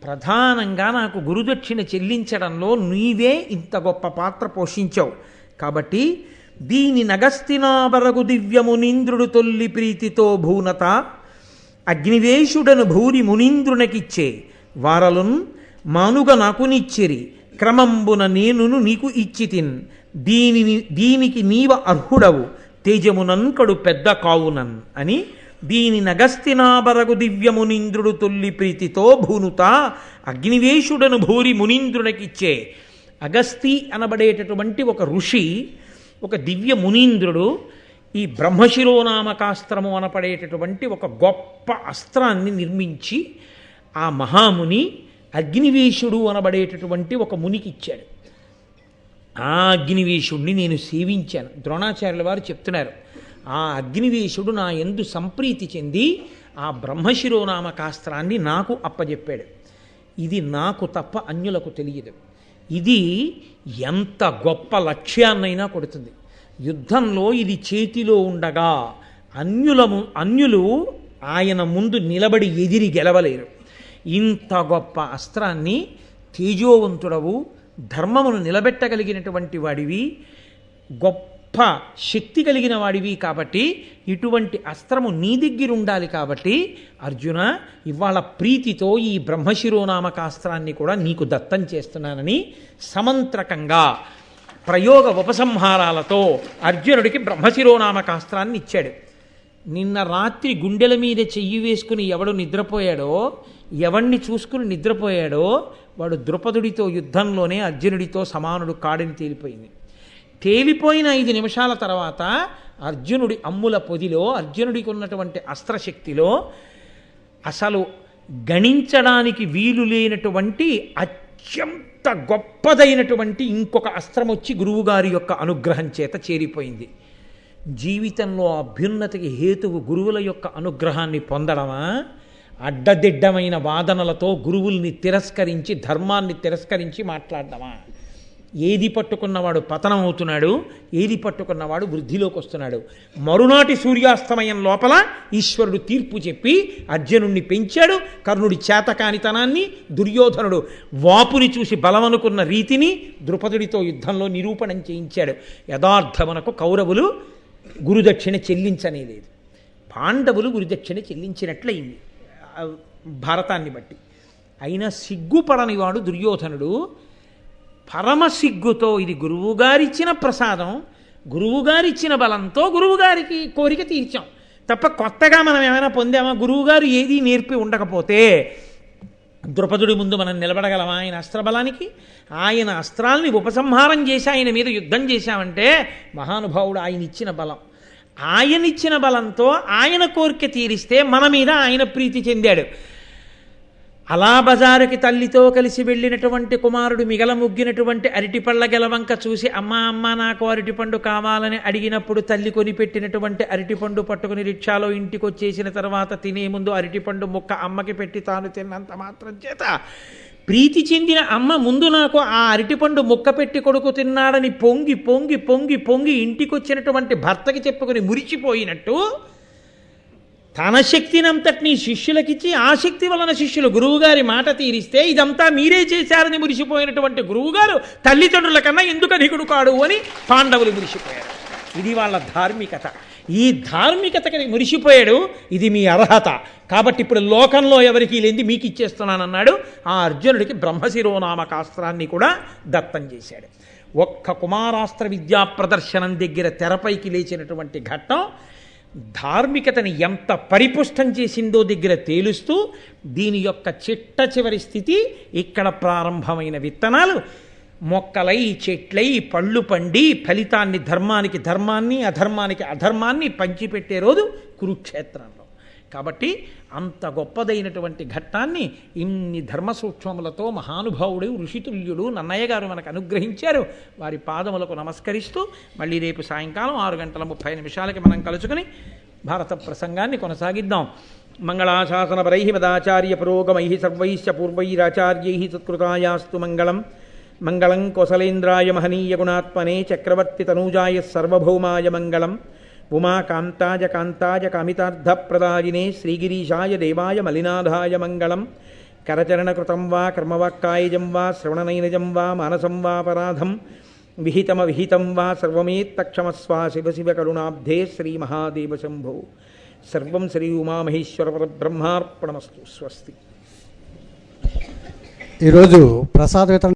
ప్రధానంగా నాకు గురుదక్షిణ చెల్లించడంలో నీవే ఇంత గొప్ప పాత్ర పోషించావు కాబట్టి దీని నగస్తినాబరగు దివ్యమునీంద్రుడు తొల్లి ప్రీతితో భూనత అగ్నివేశుడను భూరి మునీంద్రునకిచ్చే వారలున్ మానుగ నాకునిచ్చిరి క్రమంబున నేనును నీకు ఇచ్చితిన్ దీనికి నీవ అర్హుడవు తేజమునంకడు పెద్ద కావునన్ అని దీని నగస్తినాబరగు దివ్యమునీంద్రుడు తొల్లి ప్రీతితో భూనుత అగ్నివేశుడను భూరి మునీంద్రునకిచ్చే. అగస్తి అనబడేటటువంటి ఒక ఋషి, ఒక దివ్య మునీంద్రుడు ఈ బ్రహ్మశిరోనామకాస్త్రము అనపడేటటువంటి ఒక గొప్ప అస్త్రాన్ని నిర్మించి ఆ మహాముని అగ్నివేశుడు అనబడేటటువంటి ఒక మునికి ఇచ్చాడు. ఆ అగ్నివేశుడిని నేను సేవించాను. ద్రోణాచార్యుల వారు చెప్తున్నారు, ఆ అగ్నివేశుడు నా యందు సంప్రీతి చెంది ఆ బ్రహ్మశిరోనామకాస్త్రాన్ని నాకు అప్పజెప్పాడు. ఇది నాకు తప్ప అన్యులకు తెలియదు. ఇది ఎంత గొప్ప లక్ష్యాన్నైనా కొడుతుంది. యుద్ధంలో ఇది చేతిలో ఉండగా అన్యులు ఆయన ముందు నిలబడి ఎదిరి గెలవలేరు. ఇంత గొప్ప అస్త్రాన్ని తేజోవంతుడవు, ధర్మమును నిలబెట్టగలిగినటువంటి వాడివి, గొప్ప శక్తి కలిగిన వాడివి కాబట్టి ఇటువంటి అస్త్రము నీ దగ్గర ఉండాలి. కాబట్టి అర్జున, ఇవాళ ప్రీతితో ఈ బ్రహ్మశిరోనామకాస్త్రాన్ని కూడా నీకు దత్తం చేస్తున్నానని సమంత్రకంగా ప్రయోగ ఉపసంహారాలతో అర్జునుడికి బ్రహ్మశిరోనామకాస్త్రాన్ని ఇచ్చాడు. నిన్న రాత్రి గుండెల మీద చెయ్యి వేసుకుని ఎవడు నిద్రపోయాడో, ఎవణ్ణి చూసుకుని నిద్రపోయాడో వాడు ద్రుపదుడితో యుద్ధంలోనే అర్జునుడితో సమానుడు కాడని తేలిపోయింది. తేలిపోయిన 5 నిమిషాల తర్వాత అర్జునుడి అమ్ముల పొదిలో, అర్జునుడికి ఉన్నటువంటి అస్త్రశక్తిలో అసలు గణించడానికి వీలు లేనటువంటి అత్యంత గొప్పదైనటువంటి ఇంకొక అస్త్రం వచ్చి గురువుగారి యొక్క అనుగ్రహం చేత చేరిపోయింది. జీవితంలో అభ్యున్నతికి హేతువు గురువుల యొక్క అనుగ్రహాన్ని పొందడమా, అడ్డదిడ్డమైన వాదనలతో గురువుల్ని తిరస్కరించి, ధర్మాన్ని తిరస్కరించి మాట్లాడడమా? ఏది పట్టుకున్నవాడు పతనం అవుతున్నాడు, ఏది పట్టుకున్నవాడు వృద్ధిలోకి వస్తున్నాడు. మరునాటి సూర్యాస్తమయం లోపల ఈశ్వరుడు తీర్పు చెప్పి అర్జునుడిని పెంచాడు. కర్ణుడి చేతకానితనాన్ని, దుర్యోధనుడు వాపుని చూసి బలమనుకున్న రీతిని ద్రుపదుడితో యుద్ధంలో నిరూపణం చేయించాడు. యథార్థమునకు కౌరవులు గురుదక్షిణ చెల్లించనే లేదు, పాండవులు గురుదక్షిణ చెల్లించినట్లయింది భారతాన్ని బట్టి. అయినా సిగ్గుపడనివాడు దుర్యోధనుడు పరమ సిగ్గుతో, ఇది గురువుగారిచ్చిన ప్రసాదం, గురువుగారిచ్చిన బలంతో గురువుగారికి కోరిక తీర్చాం తప్ప కొత్తగా మనం ఏమైనా పొందామా? గురువుగారు ఏదీ నేర్పి ఉండకపోతే ద్రుపదుడి ముందు మనం నిలబడగలమా? ఆయన అస్త్రబలానికి, ఆయన అస్త్రాల్ని ఉపసంహారం చేసి ఆయన మీద యుద్ధం చేశామంటే మహానుభావుడు ఆయన ఇచ్చిన బలం. ఆయన ఇచ్చిన బలంతో ఆయన కోరిక తీరిస్తే మన మీద ఆయన ప్రీతి చెందాడు. అలా బజారుకి తల్లితో కలిసి వెళ్ళినటువంటి కుమారుడు మిగల ముగ్గినటువంటి అరటిపళ్ళ గెలవంక చూసి అమ్మ నాకు అరటిపండు కావాలని అడిగినప్పుడు తల్లి కొనిపెట్టినటువంటి అరటిపండు పట్టుకుని రిక్షాలో ఇంటికి వచ్చేసిన తర్వాత తినే ముందు అరటిపండు ముక్క అమ్మకి పెట్టి తాను తిన్నంత మాత్రం చేత ప్రీతి చెందిన అమ్మ ముందు నాకు ఆ అరటిపండు ముక్క పెట్టి కొడుకు తిన్నాడని పొంగి పొంగి పొంగి పొంగి ఇంటికి వచ్చినటువంటి భర్తకి చెప్పుకొని మురిచిపోయినట్టు తన శక్తినంతటినీ శిష్యులకిచ్చి ఆ శక్తి వలన శిష్యులు గురువుగారి మాట తీరిస్తే ఇదంతా మీరే చేశారని మురిసిపోయినటువంటి గురువుగారు తల్లిదండ్రుల కన్నా ఎందుకు అధికుడు కాడు అని పాండవులు మురిసిపోయారు. ఇది వాళ్ళ ధార్మికత. ఈ ధార్మికతకి మురిసిపోయాడు. ఇది మీ అర్హత కాబట్టి ఇప్పుడు లోకంలో ఎవరికి లేనిది మీకు ఇచ్చేస్తున్నానన్నాడు. ఆ అర్జునుడికి బ్రహ్మశిరోనామకాస్త్రాన్ని కూడా దత్తం చేశాడు. ఒక్క కుమారాస్త్ర విద్యా ప్రదర్శనం దగ్గర తెరపైకి లేచినటువంటి ఘట్టం ధార్మికతని ఎంత పరిపుష్టం చేసిందో దగ్గర తేలుస్తూ దీని యొక్క చిట్ట చివరి స్థితి ఇక్కడ ప్రారంభమైన విత్తనాలు మొక్కలై, చెట్లై, పళ్ళు పండి ఫలితాన్ని ధర్మానికి ధర్మాన్ని, అధర్మానికి అధర్మాన్ని పంచిపెట్టే రోజు కురుక్షేత్రంలో. కాబట్టి అంత గొప్పదైనటువంటి ఘట్టాన్ని ఇన్ని ధర్మ సూక్ష్మములతో మహానుభావుడు ఋషితుల్యుడు నన్నయ్య గారు మనకు అనుగ్రహించారు. వారి పాదములకు నమస్కరిస్తూ మళ్ళీ రేపు సాయంకాలం 6:30 మనం కలుసుకుని భారత ప్రసంగాన్ని కొనసాగిద్దాం. మంగళాశాసనపరై మదాచార్య పురోగమై సర్వైశ్చ పూర్వైరాచార్యై సత్కృతాయాస్తు మంగళం. మంగళం కోసలేంద్రాయ మహనీయ గుణాత్మనే చక్రవర్తి తనూజాయ సర్వభౌమాయ మంగళం. ఉమాకాంతాయ కాంతాయ కామితార్థప్రదాయినే శ్రీగిరీశాయ దేవాయ మలినాథాయ మంగళం. కరచరణకృతం వా కర్మవాక్కాయజం వా శ్రవణనైనజం వా మానసం వాపరాధం విహితం వా సర్వమేత్తక్షమస్వ శివ శివ కరుణాబ్ధే శ్రీమహాదేవ శంభో. సర్వం శ్రీ ఉమామహేశ్వర పరబ్రహ్మార్పణమస్తు. స్వస్తి. ఈరోజు ప్రసాద వితరణ